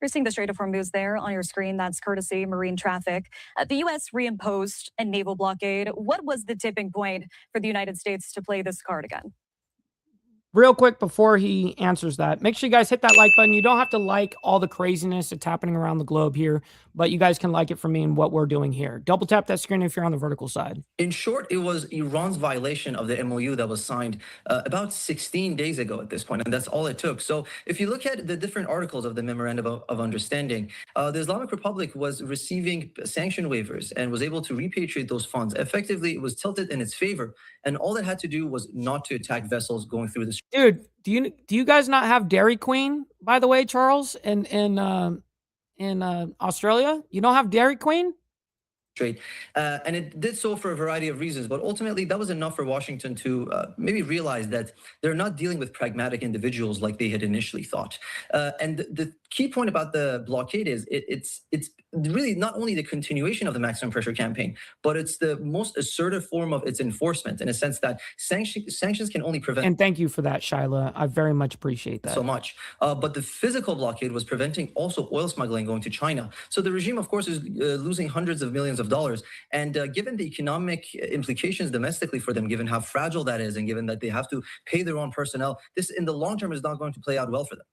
You're seeing the Strait of Hormuz there on your screen. That's courtesy marine traffic. The U.S. reimposed a naval blockade. What was the tipping point for the United States to play this card again? Real quick before he answers that, make sure you guys hit that like button. You don't have to like all the craziness that's happening around the globe here, but you guys can like it for me and what we're doing here. Double tap that screen if you're on the vertical side. In short, it was Iran's violation of the MOU that was signed about 16 days ago at this point, and that's all it took. So if you look at the different articles of the Memorandum of Understanding, the Islamic Republic was receiving sanction waivers and was able to repatriate those funds. Effectively, it was tilted in its favor, and all it had to do was not to attack vessels going through the. Dude, do you guys not have Dairy Queen, by the way, Charles, in Australia? You don't have Dairy Queen? Trade. And it did so for a variety of reasons, but ultimately that was enough for Washington to maybe realize that they're not dealing with pragmatic individuals like they had initially thought. And the key point about the blockade is it's really not only the continuation of the maximum pressure campaign, but it's the most assertive form of its enforcement in a sense that sanctions can only prevent. And thank you for that, Shyla. I very much appreciate that. So much. But the physical blockade was preventing also oil smuggling going to China. So the regime, of course, is losing hundreds of millions of dollars. And given the economic implications domestically for them, given how fragile that is, and given that they have to pay their own personnel, this in the long term is not going to play out well for them.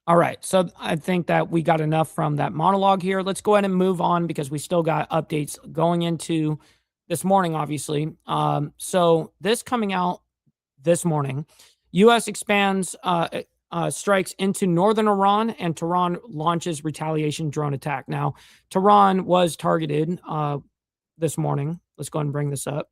All right. So I think that we got enough from that monologue here. Let's go ahead and move on because we still got updates going into this morning, obviously. So this coming out this morning, U.S. expands strikes into northern Iran, and Tehran launches retaliation drone attack. Now, Tehran was targeted this morning. Let's go ahead and bring this up,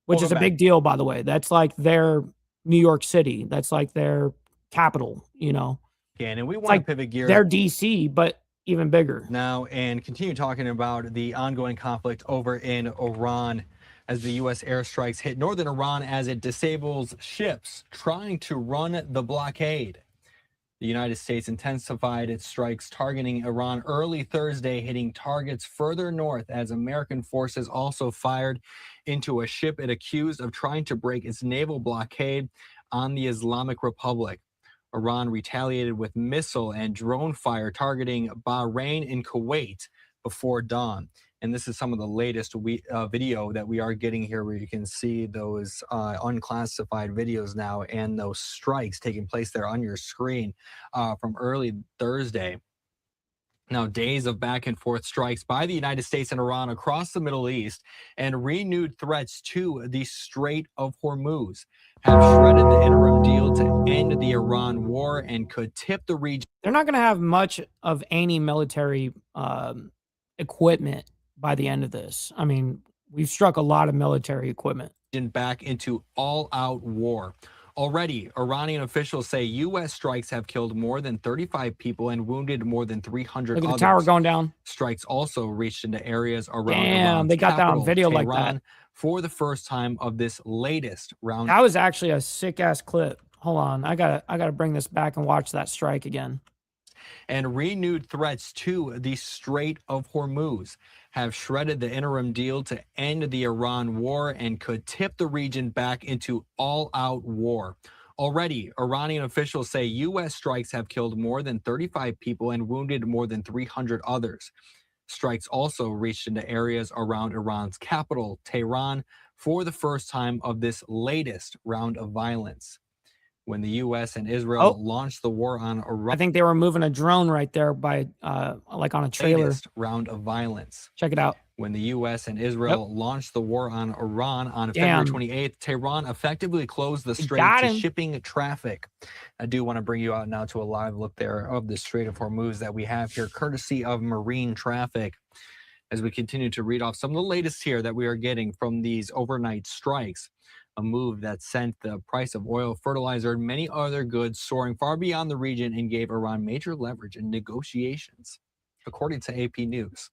which is a big deal, by the way. That's like their New York City. That's like their capital, you know. And we want like to pivot gears. They're DC, but even bigger now, and continue talking about the ongoing conflict over in Iran as the U.S. airstrikes hit northern Iran as it disables ships trying to run the blockade. The United States intensified its strikes targeting Iran early Thursday, hitting targets further north as American forces also fired into a ship it accused of trying to break its naval blockade on the Islamic Republic. Iran retaliated with missile and drone fire targeting Bahrain and Kuwait before dawn. And this is some of the latest video that we are getting here, where you can see those unclassified videos now and those strikes taking place there on your screen from early Thursday. Now, days of back and forth strikes by the United States and Iran across the Middle East and renewed threats to the Strait of Hormuz have shredded the interim deal to end the Iran war and could tip the region. They're not going to have much of any military equipment by the end of this. I mean, we've struck a lot of military equipment. Back into all-out war. Already, Iranian officials say U.S. strikes have killed more than 35 people and wounded more than 300 Look at others. the tower going down. Strikes also reached into areas around Damn, they got that on video like that. For the first time of this latest round. That was actually a sick-ass clip. Hold on. I gotta bring this back and watch that strike again. And renewed threats to the Strait of Hormuz have shredded the interim deal to end the Iran war and could tip the region back into all-out war. Already, Iranian officials say U.S. strikes have killed more than 35 people and wounded more than 300 others. Strikes also reached into areas around Iran's capital, Tehran, for the first time of this latest round of violence. When the U.S. and Israel launched the war on Iran. I think they were moving a drone right there by, like on a trailer. Latest round of violence. Check it out. When the U.S. and Israel launched the war on Iran on February 28th, Tehran effectively closed the strait to shipping traffic. I do want to bring you out now to a live look there of the Strait of Hormuz that we have here, courtesy of marine traffic, as we continue to read off some of the latest here that we are getting from these overnight strikes. A move that sent the price of oil, fertilizer, and many other goods soaring far beyond the region and gave Iran major leverage in negotiations, according to AP News.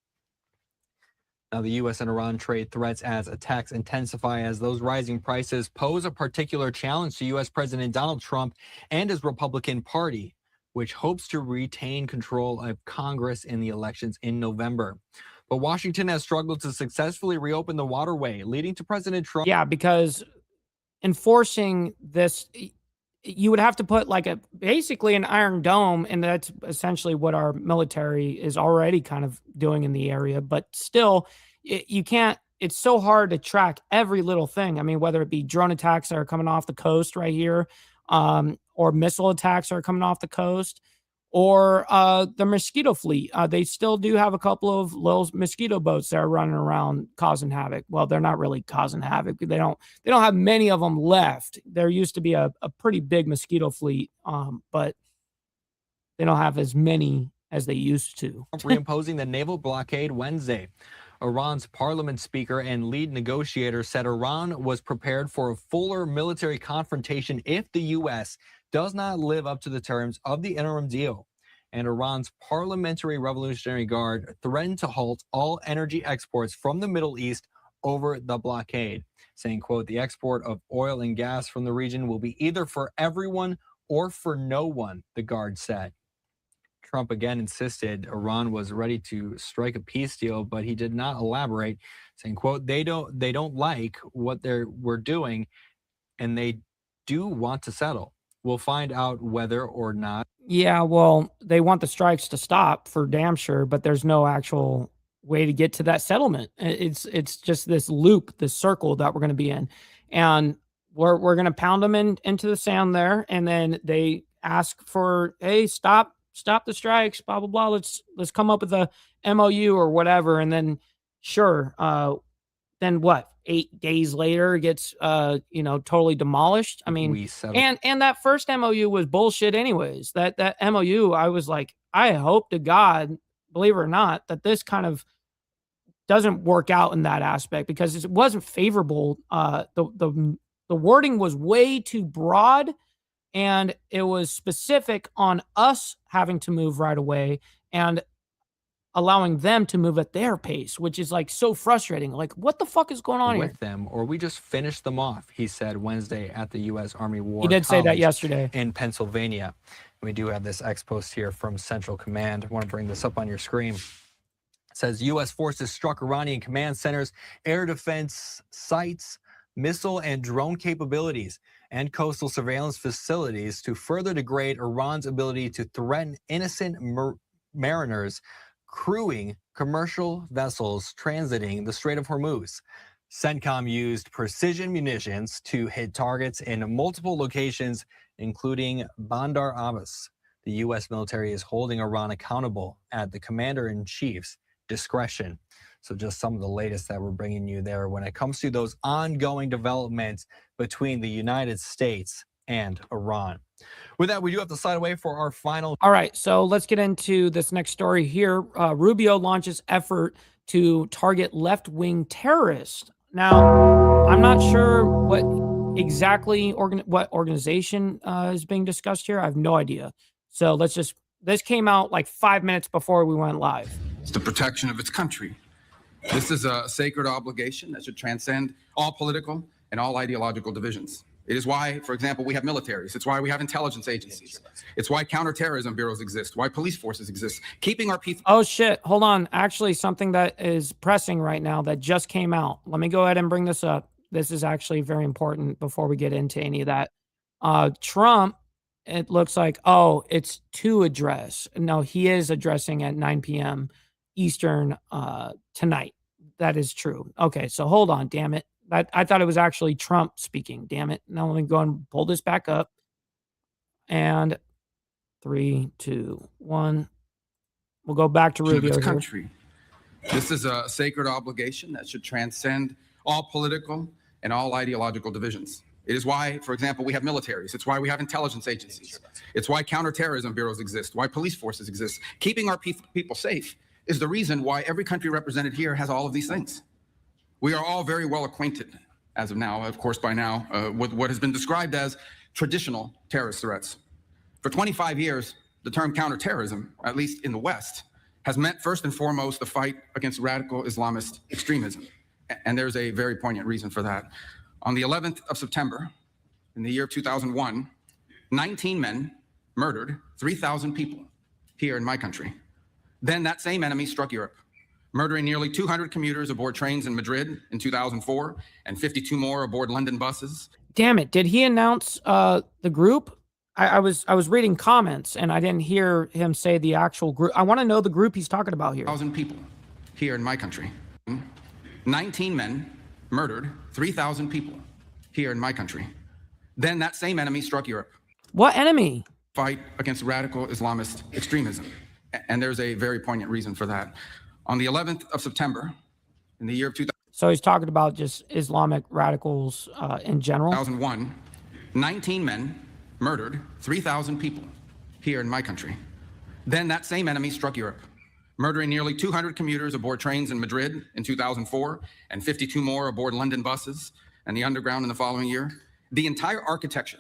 Now, the U.S. and Iran trade threats as attacks intensify as those rising prices pose a particular challenge to U.S. President Donald Trump and his Republican Party, which hopes to retain control of Congress in the elections in November. But Washington has struggled to successfully reopen the waterway, leading to President Trump. Yeah, because enforcing this, you would have to put like basically an Iron Dome, and that's essentially what our military is already kind of doing in the area. But still, you can't. It's so hard to track every little thing. I mean, whether it be drone attacks that are coming off the coast right here, or missile attacks that are coming off the coast, or the mosquito fleet. They still do have a couple of little mosquito boats that are running around causing havoc. Well, they're not really causing havoc. They don't have many of them left. There used to be a pretty big mosquito fleet, but they don't have as many as they used to. Reimposing the naval blockade Wednesday. Iran's parliament speaker and lead negotiator said Iran was prepared for a fuller military confrontation if the U.S. does not live up to the terms of the interim deal. And Iran's Parliamentary Revolutionary Guard threatened to halt all energy exports from the Middle East over the blockade, saying, quote, the export of oil and gas from the region will be either for everyone or for no one, the Guard said. Trump again insisted Iran was ready to strike a peace deal, but he did not elaborate, saying, quote, they don't like what we're doing, and they do want to settle. We'll find out whether or not. Yeah, well, they want the strikes to stop for damn sure, but there's no actual way to get to that settlement. It's just this loop, this circle that we're going to be in, and we're going to pound them into the sand there, and then they ask for, hey, stop the strikes, blah blah blah. Let's come up with a MOU or whatever, and then sure, then what? 8 days later, it gets totally demolished. I mean, and that first MOU was bullshit anyways. That MOU, I was like, I hope to God, believe it or not, that this kind of doesn't work out in that aspect, because it wasn't favorable. The wording was way too broad, and it was specific on us having to move right away and allowing them to move at their pace, which is like so frustrating. Like, what the fuck is going on here? With them, or we just finish them off, he said Wednesday at the U.S. Army War. He did say that College yesterday in Pennsylvania. We do have this X post here from Central Command. I want to bring this up on your screen. It says U.S. forces struck Iranian command centers, air defense sites, missile and drone capabilities, and coastal surveillance facilities to further degrade Iran's ability to threaten innocent mariners crewing commercial vessels transiting the Strait of Hormuz. CENTCOM used precision munitions to hit targets in multiple locations, including Bandar Abbas. The U.S. military is holding Iran accountable at the commander-in-chief's discretion. So just some of the latest that we're bringing you there when it comes to those ongoing developments between the United States and Iran. With that, we do have to slide away for our final. All right, so let's get into this next story here. Rubio launches effort to target left-wing terrorists. Now, I'm not sure what exactly what organization is being discussed here. I have no idea. So this came out like 5 minutes before we went live. It's the protection of its country. This is a sacred obligation that should transcend all political and all ideological divisions. It is why, for example, we have militaries. It's why we have intelligence agencies. It's why counterterrorism bureaus exist, why police forces exist, keeping our people. Oh, shit. Hold on. Actually, something that is pressing right now that just came out. Let me go ahead and bring this up. This is actually very important before we get into any of that. Trump, it looks like, it's to address. No, he is addressing at 9 p.m. Eastern tonight. That is true. Okay, so hold on, damn it. I thought it was actually Trump speaking. Damn it. Now let me go and pull this back up. And 3, 2, 1. We'll go back to Rubio. Its country. This is a sacred obligation that should transcend all political and all ideological divisions. It is why, for example, we have militaries. It's why we have intelligence agencies. It's why counterterrorism bureaus exist, why police forces exist. Keeping our people safe is the reason why every country represented here has all of these things. We are all very well acquainted, as of now, of course, by now, with what has been described as traditional terrorist threats. For 25 years, the term counterterrorism, at least in the West, has meant first and foremost the fight against radical Islamist extremism. And there's a very poignant reason for that. On the 11th of September, in the year 2001, 19 men murdered 3,000 people here in my country. Then that same enemy struck Europe, murdering nearly 200 commuters aboard trains in Madrid in 2004 and 52 more aboard London buses. Damn it. Did he announce the group? I was reading comments and I didn't hear him say the actual group. I want to know the group he's talking about here. 1,000 people here in my country. 19 men murdered 3,000 people here in my country. Then that same enemy struck Europe. What enemy? Fight against radical Islamist extremism. And there's a very poignant reason for that. On the 11th of September, in the year of 2000. So he's talking about just Islamic radicals in general. 2001, 19 men murdered 3,000 people here in my country. Then that same enemy struck Europe, murdering nearly 200 commuters aboard trains in Madrid in 2004 and 52 more aboard London buses and the underground in the following year. The entire architecture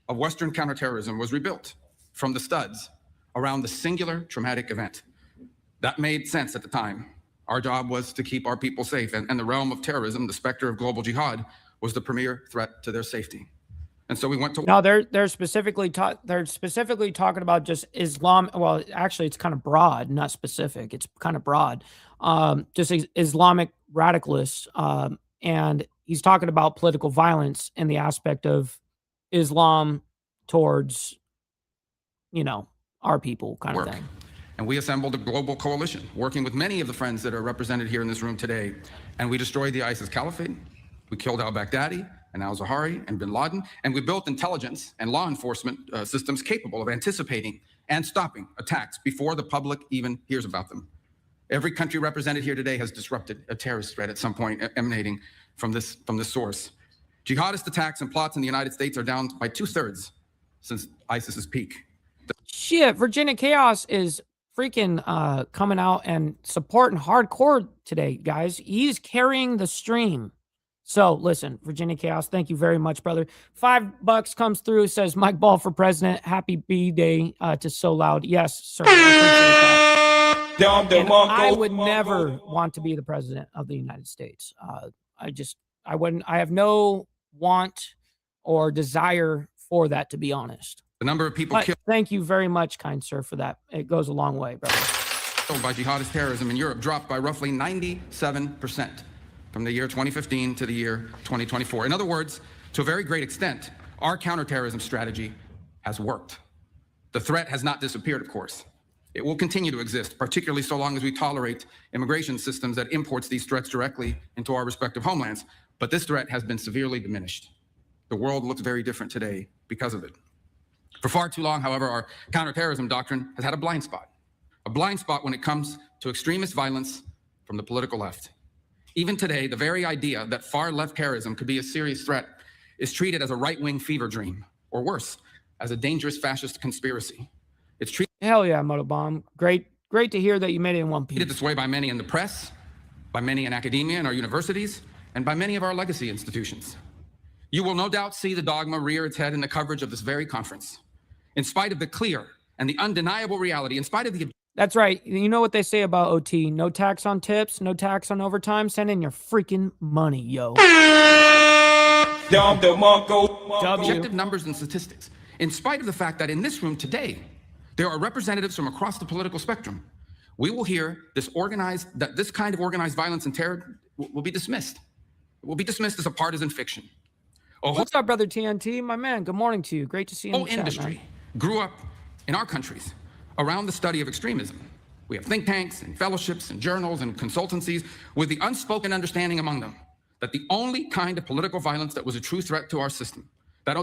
of Western counterterrorism was rebuilt from the studs around the singular traumatic event. That made sense at the time. Our job was to keep our people safe, and the realm of terrorism, the specter of global jihad, was the premier threat to their safety. And so we went to. No, they're specifically talking about just Islam. Well, actually, it's kind of broad, not specific. It's kind of broad. Just Islamic radicalists, and he's talking about political violence in the aspect of Islam towards, our people, kind of thing. And we assembled a global coalition, working with many of the friends that are represented here in this room today. And we destroyed the ISIS caliphate. We killed al-Baghdadi and al-Zawahiri and bin Laden. And we built intelligence and law enforcement systems capable of anticipating and stopping attacks before the public even hears about them. Every country represented here today has disrupted a terrorist threat at some point emanating from this source. Jihadist attacks and plots in the United States are down by 2/3 since ISIS's peak. Shit, Virginia Chaos is freaking coming out and supporting hardcore today, guys. He's carrying the stream. So listen, Virginia Chaos, thank you very much, brother. $5 comes through, says Mike Ball for president. Happy B-Day to So Loud. Yes, sir. I would never want to be the president of the United States. I wouldn't. I have no want or desire for that, to be honest. The number of people killed. Thank you very much, kind sir, for that. It goes a long way, brother. By jihadist terrorism in Europe dropped by roughly 97% from the year 2015 to the year 2024. In other words, to a very great extent, our counterterrorism strategy has worked. The threat has not disappeared, of course. It will continue to exist, particularly so long as we tolerate immigration systems that imports these threats directly into our respective homelands. But this threat has been severely diminished. The world looks very different today because of it. For far too long, however, our counterterrorism doctrine has had a blind spot when it comes to extremist violence from the political left. Even today, the very idea that far-left terrorism could be a serious threat is treated as a right-wing fever dream, or worse, as a dangerous fascist conspiracy. It's treated. Hell yeah, Motobomb. Great to hear that you made it in one piece. Treated this way by many in the press, by many in academia and our universities, and by many of our legacy institutions. You will no doubt see the dogma rear its head in the coverage of this very conference. In spite of the clear and the undeniable reality, in spite of the... That's right. You know what they say about OT. No tax on tips, no tax on overtime. Send in your freaking money, yo. Objective numbers and statistics. In spite of the fact that in this room today, there are representatives from across the political spectrum, we will hear this kind of organized violence and terror will be dismissed. It will be dismissed as a partisan fiction. What's up, brother TNT? My man, good morning to you. Great to see you in the chat, industry man. Grew up in our countries around the study of extremism. We have think tanks and fellowships and journals and consultancies with the unspoken understanding among them that the only kind of political violence that was a true threat to our system, that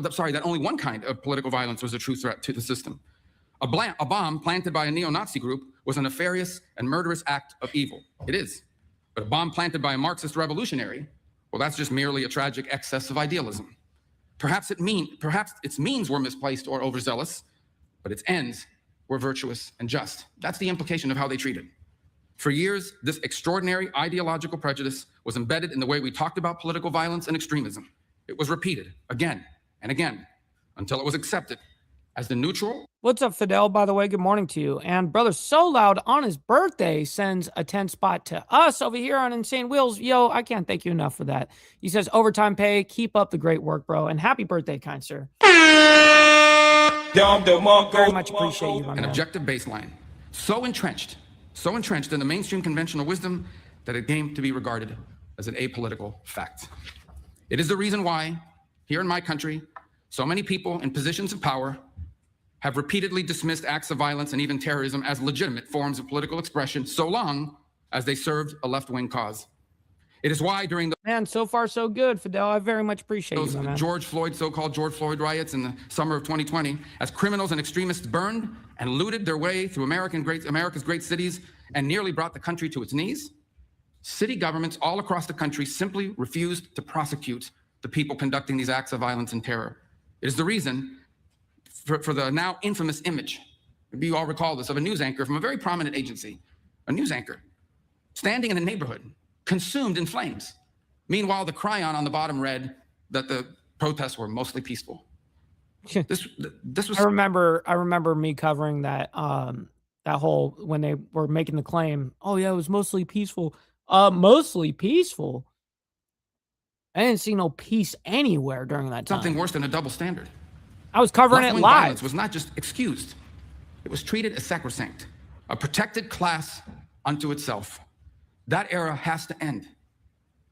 only one kind of political violence was a true threat to the system. A bomb planted by a neo-Nazi group was a nefarious and murderous act of evil. It is. But a bomb planted by a Marxist revolutionary, well, that's just merely a tragic excess of idealism. Perhaps its means were misplaced or overzealous, but its ends were virtuous and just. That's the implication of how they treat it. For years, this extraordinary ideological prejudice was embedded in the way we talked about political violence and extremism. It was repeated again and again until it was accepted as the neutral. What's up, Fidel? By the way, good morning to you. And brother So Loud on his birthday sends a 10 spot to us over here on Insane Wheels. Yo, I can't thank you enough for that. He says, overtime pay, keep up the great work, bro. And happy birthday, kind sir. Very much appreciate you, my man. An objective baseline, so entrenched in the mainstream conventional wisdom that it came to be regarded as an apolitical fact. It is the reason why here in my country, so many people in positions of power have repeatedly dismissed acts of violence and even terrorism as legitimate forms of political expression, so long as they served a left-wing cause. It is why during the Man, so far so good, Fidel. I very much appreciate those you, man. George Floyd, so-called George Floyd riots in the summer of 2020, as criminals and extremists burned and looted their way through America's great cities and nearly brought the country to its knees, city governments all across the country simply refused to prosecute the people conducting these acts of violence and terror. It is the reason for the now infamous image, maybe you all recall this, of a news anchor from a very prominent agency, a news anchor, standing in a neighborhood, consumed in flames. Meanwhile, the chyron on the bottom read that the protests were mostly peaceful. This was. I remember me covering that that whole when they were making the claim. Oh yeah, it was mostly peaceful. Mostly peaceful. I didn't see no peace anywhere during that time. Something worse than a double standard. I was covering it Left-wing live. Violence was not just excused; it was treated as sacrosanct, a protected class unto itself. That era has to end.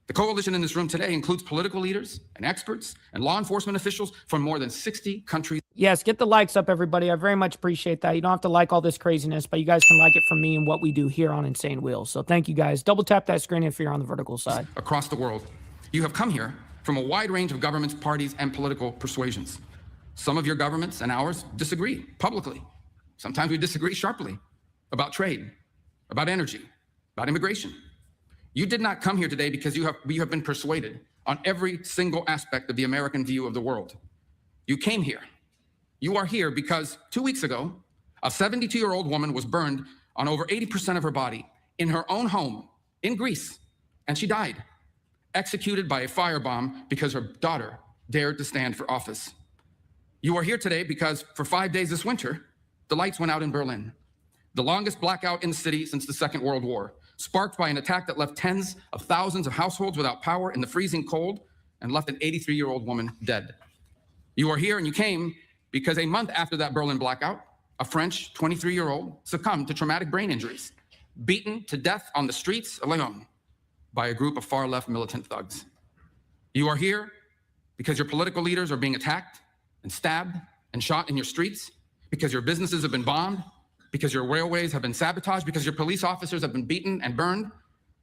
The coalition in this room today includes political leaders and experts and law enforcement officials from more than 60 countries. Yes, get the likes up, everybody. I very much appreciate that. You don't have to like all this craziness, but you guys can like it from me and what we do here on Insane Wheels. So thank you, guys. Double tap that screen if you're on the vertical side. Across the world. You have come here from a wide range of governments, parties, and political persuasions. Some of your governments and ours disagree publicly. Sometimes we disagree sharply about trade, about energy, about immigration. You did not come here today because you have been persuaded on every single aspect of the American view of the world. You came here. You are here because 2 weeks ago, a 72-year-old woman was burned on over 80% of her body in her own home in Greece, and she died, executed by a firebomb because her daughter dared to stand for office. You are here today because for 5 days this winter, the lights went out in Berlin, the longest blackout in the city since the Second World War, sparked by an attack that left tens of thousands of households without power in the freezing cold and left an 83-year-old woman dead. You are here and you came because a month after that Berlin blackout, a French 23-year-old succumbed to traumatic brain injuries, beaten to death on the streets of Lyon by a group of far-left militant thugs. You are here because your political leaders are being attacked and stabbed and shot in your streets, because your businesses have been bombed, because your railways have been sabotaged, because your police officers have been beaten and burned.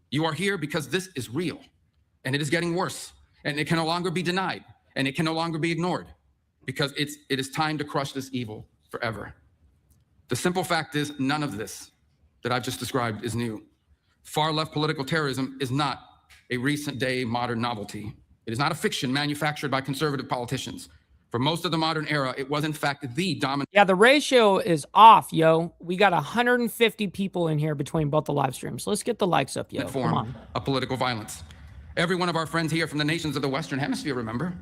You are here because this is real, and it is getting worse, and it can no longer be denied, and it can no longer be ignored, because it is time to crush this evil forever. The simple fact is, none of this that I've just described is new. Far-left political terrorism is not a recent-day modern novelty. It is not a fiction manufactured by conservative politicians. For most of the modern era, it was in fact the dominant. Yeah, the ratio is off, yo. We got 150 people in here between both the live streams. Let's get the likes up, yo. Come on. Of political violence. Every one of our friends here from the nations of the Western Hemisphere remember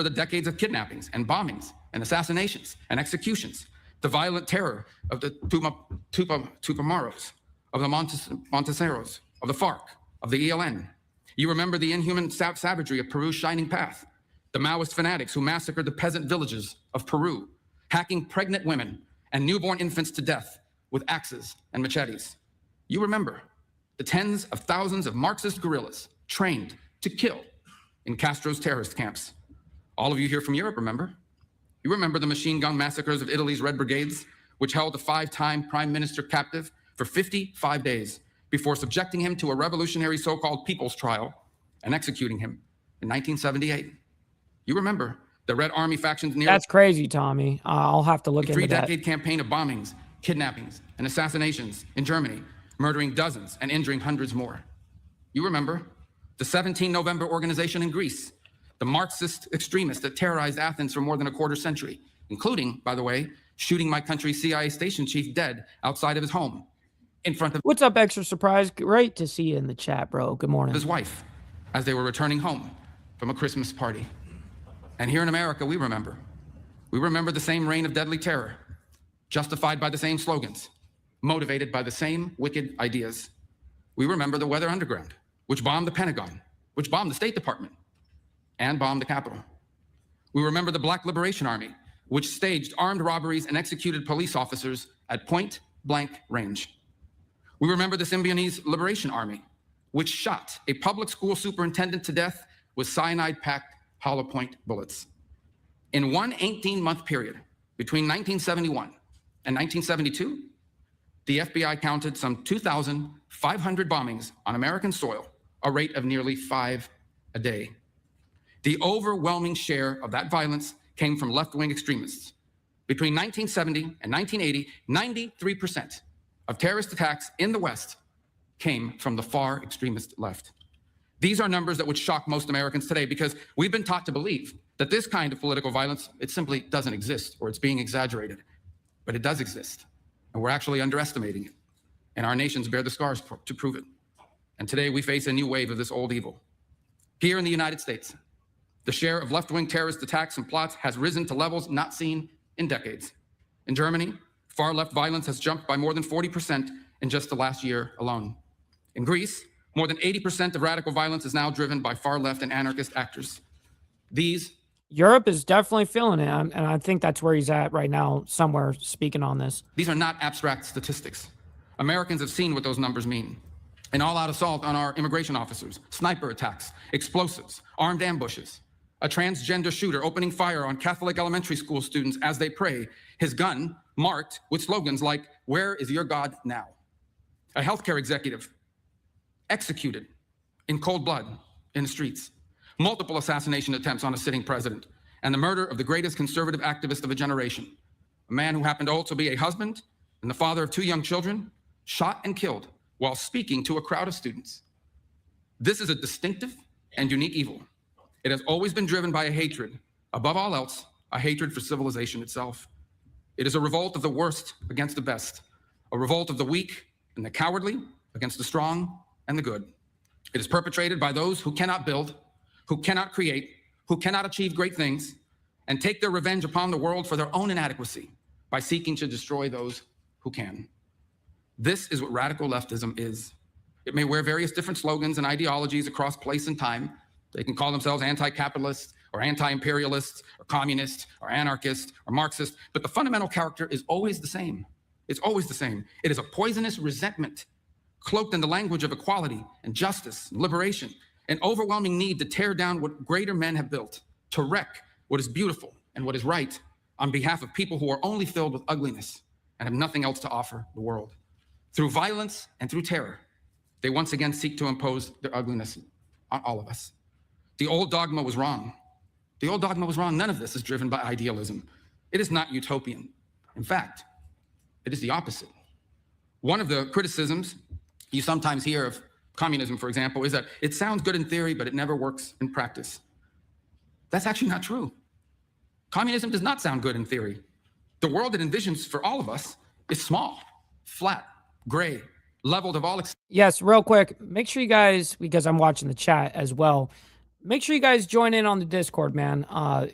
the decades of kidnappings and bombings and assassinations and executions, the violent terror of the Tupamaros, of the Monteseros, of the FARC, of the ELN. You remember the inhuman savagery of Peru's Shining Path, the Maoist fanatics who massacred the peasant villages of Peru, hacking pregnant women and newborn infants to death with axes and machetes. You remember the tens of thousands of Marxist guerrillas trained to kill in Castro's terrorist camps. All of you here from Europe remember. You remember the machine gun massacres of Italy's Red Brigades, which held a 5-time prime minister captive for 55 days before subjecting him to a revolutionary so-called people's trial and executing him in 1978. You remember the Red Army factions near. That's crazy, Tommy. I'll have to look into that. 3-decade campaign of bombings, kidnappings, and assassinations in Germany, murdering dozens and injuring hundreds more. You remember the 17 November organization in Greece, the Marxist extremists that terrorized Athens for more than a quarter century, including, by the way, shooting my country's CIA station chief dead outside of his home in front of. What's up, Extra Surprise? Great to see you in the chat, bro. Good morning. His wife, as they were returning home from a Christmas party. And here in America, we remember. We remember the same reign of deadly terror, justified by the same slogans, motivated by the same wicked ideas. We remember the Weather Underground, which bombed the Pentagon, which bombed the State Department, and bombed the Capitol. We remember the Black Liberation Army, which staged armed robberies and executed police officers at point-blank range. We remember the Symbionese Liberation Army, which shot a public school superintendent to death with cyanide-packed hollow point bullets. In one 18-month period between 1971 and 1972, the FBI counted some 2,500 bombings on American soil, a rate of nearly 5 a day. The overwhelming share of that violence came from left-wing extremists. Between 1970 and 1980, 93% of terrorist attacks in the West came from the far extremist left. These are numbers that would shock most Americans today because we've been taught to believe that this kind of political violence, it simply doesn't exist or it's being exaggerated. But it does exist, and we're actually underestimating it. And our nations bear the scars to prove it. And today we face a new wave of this old evil. Here in the United States, the share of left-wing terrorist attacks and plots has risen to levels not seen in decades. In Germany, far-left violence has jumped by more than 40% in just the last year alone. In Greece, more than 80% of radical violence is now driven by far-left and anarchist actors. Europe is definitely feeling it, and I think that's where he's at right now, somewhere speaking on this. These are not abstract statistics. Americans have seen what those numbers mean. An all-out assault on our immigration officers, sniper attacks, explosives, armed ambushes, a transgender shooter opening fire on Catholic elementary school students as they pray, his gun marked with slogans like, "Where is your God now?" A healthcare executive executed in cold blood in the streets, multiple assassination attempts on a sitting president, and the murder of the greatest conservative activist of a generation, a man who happened to also be a husband and the father of 2 young children, shot and killed while speaking to a crowd of students. This is a distinctive and unique evil. It has always been driven by a hatred, above all else, a hatred for civilization itself. It is a revolt of the worst against the best, a revolt of the weak and the cowardly against the strong and the good. It is perpetrated by those who cannot build, who cannot create, who cannot achieve great things, and take their revenge upon the world for their own inadequacy by seeking to destroy those who can. This is what radical leftism is. It may wear various different slogans and ideologies across place and time. They can call themselves anti-capitalist or anti-imperialist or communist or anarchist or Marxist, but the fundamental character is always the same. It's always the same. It is a poisonous resentment cloaked in the language of equality and justice and liberation, an overwhelming need to tear down what greater men have built, to wreck what is beautiful and what is right on behalf of people who are only filled with ugliness and have nothing else to offer the world. Through violence and through terror, they once again seek to impose their ugliness on all of us. The old dogma was wrong. The old dogma was wrong. None of this is driven by idealism. It is not utopian. In fact, it is the opposite. One of the criticisms you sometimes hear of communism, for example, is that it sounds good in theory, but it never works in practice. That's actually not true. Communism does not sound good in theory. The world it envisions for all of us is small, flat, gray, leveled of all. Yes, real quick, make sure you guys, because I'm watching the chat as well, make sure you guys join in on the Discord, man.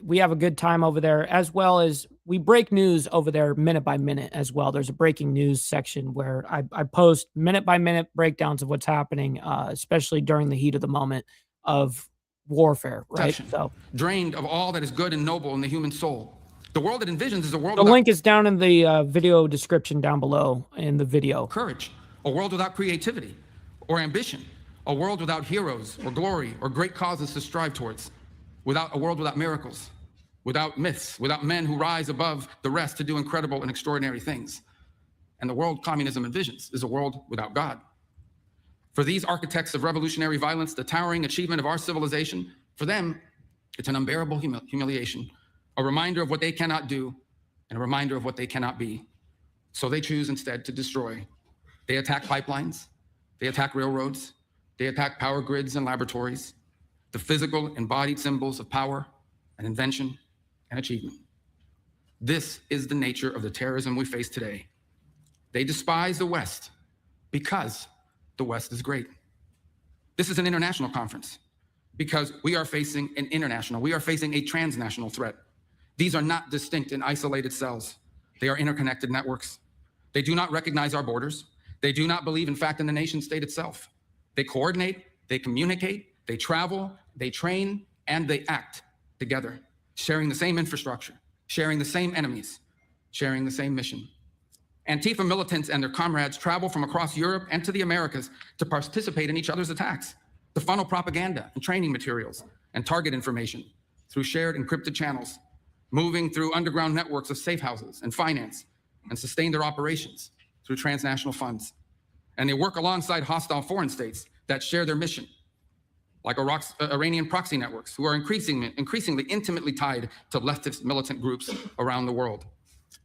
We have a good time over there, as well as we break news over there minute by minute as well. There's a breaking news section where I post minute by minute breakdowns of what's happening, especially during the heat of the moment of warfare, right? So drained of all that is good and noble in the human soul. The world it envisions is a world the link is down in the video description down below in the video. Courage, a world without creativity or ambition, a world without heroes or glory or great causes to strive towards, a world without miracles, without myths, without men who rise above the rest to do incredible and extraordinary things. And the world communism envisions is a world without God. For these architects of revolutionary violence, the towering achievement of our civilization, for them, it's an unbearable humiliation, a reminder of what they cannot do and a reminder of what they cannot be. So they choose instead to destroy. They attack pipelines, they attack railroads, they attack power grids and laboratories, the physical embodied symbols of power and invention and achievement. This is the nature of the terrorism we face today. They despise the West because the West is great. This is an international conference because we are facing a transnational threat. These are not distinct and isolated cells. They are interconnected networks. They do not recognize our borders. They do not believe, in fact, in the nation state itself. They coordinate, they communicate, they travel, they train, and they act together, sharing the same infrastructure, sharing the same enemies, sharing the same mission. Antifa militants and their comrades travel from across Europe and to the Americas to participate in each other's attacks, to funnel propaganda and training materials and target information, through shared encrypted channels, moving through underground networks of safe houses and finance, and sustain their operations through transnational funds. And they work alongside hostile foreign states that share their mission, like Iranian proxy networks, who are increasingly intimately tied to leftist militant groups around the world.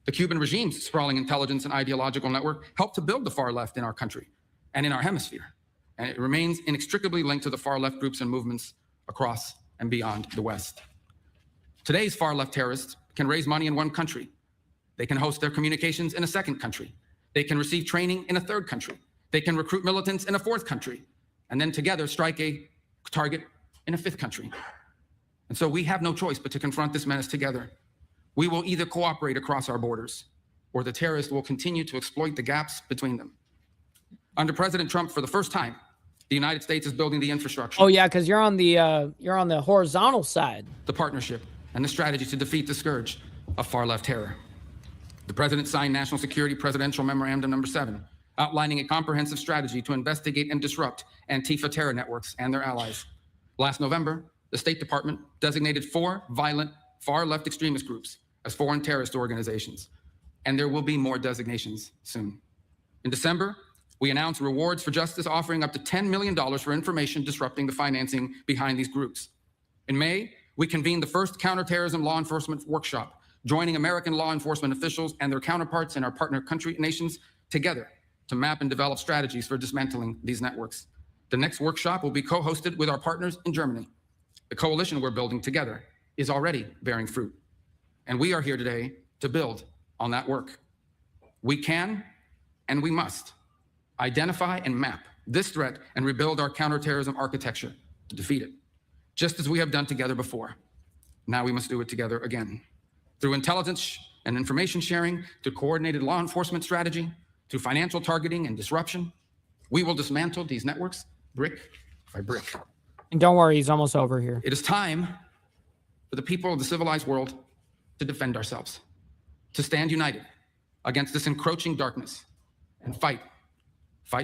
The Cuban regime's sprawling intelligence and ideological network helped to build the far left in our country and in our hemisphere. And it remains inextricably linked to the far left groups and movements across and beyond the West. Today's far left terrorists can raise money in one country. They can host their communications in a second country. They can receive training in a third country. They can recruit militants in a fourth country, and then together strike a target in a fifth country. And so we have no choice but to confront this menace together. We will either cooperate across our borders, or the terrorists will continue to exploit the gaps between them. Under President Trump, for the first time, the United States is building the infrastructure. Oh yeah, because you're on the horizontal side. The partnership and the strategy to defeat the scourge of far left terror. The President signed National Security Presidential Memorandum Number 7, outlining a comprehensive strategy to investigate and disrupt Antifa terror networks and their allies. Last November, the State Department designated 4 violent far left extremist groups as foreign terrorist organizations, and there will be more designations soon. In December, we announced rewards for justice, offering up to $10 million for information disrupting the financing behind these groups. In May, we convened the first counterterrorism law enforcement workshop, joining American law enforcement officials and their counterparts in our partner country nations together to map and develop strategies for dismantling these networks. The next workshop will be co-hosted with our partners in Germany. The coalition we're building together is already bearing fruit, and we are here today to build on that work. We can and we must identify and map this threat and rebuild our counterterrorism architecture to defeat it, just as we have done together before. Now we must do it together again. Through intelligence and information sharing, through coordinated law enforcement strategy, through financial targeting and disruption, we will dismantle these networks brick by brick. And don't worry, he's almost over here. It is time for the people of the civilized world to defend ourselves, to stand united against this encroaching darkness and fight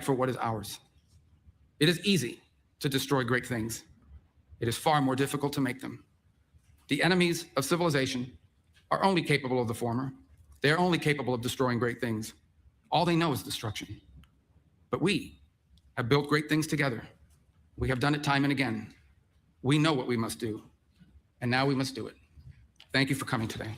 for what is ours. It is easy to destroy great things. It is far more difficult to make them. The enemies of civilization are only capable of the former. They are only capable of destroying great things. All they know is destruction. But we have built great things together. We have done it time and again. We know what we must do, and now we must do it. Thank you for coming today.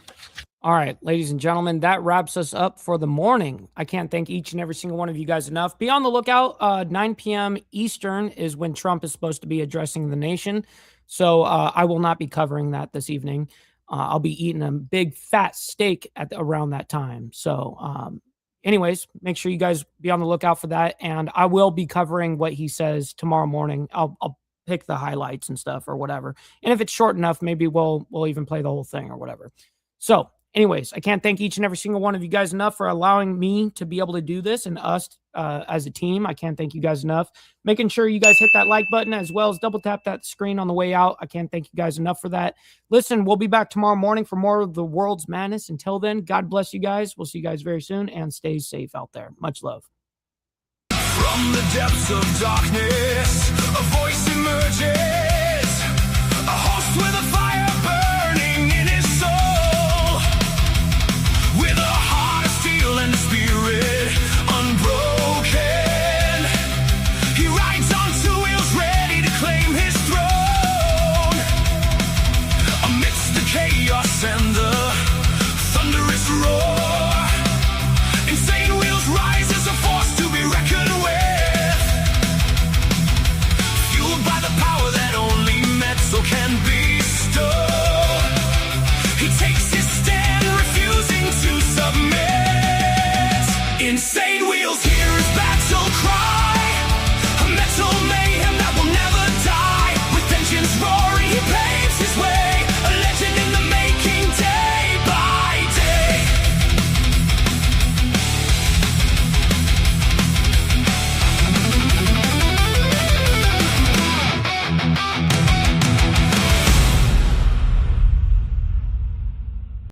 All right, ladies and gentlemen, that wraps us up for the morning. I can't thank each and every single one of you guys enough. Be on the lookout. 9 p.m. Eastern is when Trump is supposed to be addressing the nation. So I will not be covering that this evening. I'll be eating a big fat steak around that time. So anyways, make sure you guys be on the lookout for that. And I will be covering what he says tomorrow morning. I'll pick the highlights and stuff or whatever. And if it's short enough, maybe we'll even play the whole thing or whatever. So anyways, I can't thank each and every single one of you guys enough for allowing me to be able to do this, and us as a team. I can't thank you guys enough. Making sure you guys hit that like button as well as double tap that screen on the way out. I can't thank you guys enough for that. Listen, we'll be back tomorrow morning for more of the world's madness. Until then, God bless you guys. We'll see you guys very soon, and stay safe out there. Much love. From the depths of darkness, a voice emerges, a host with a fire.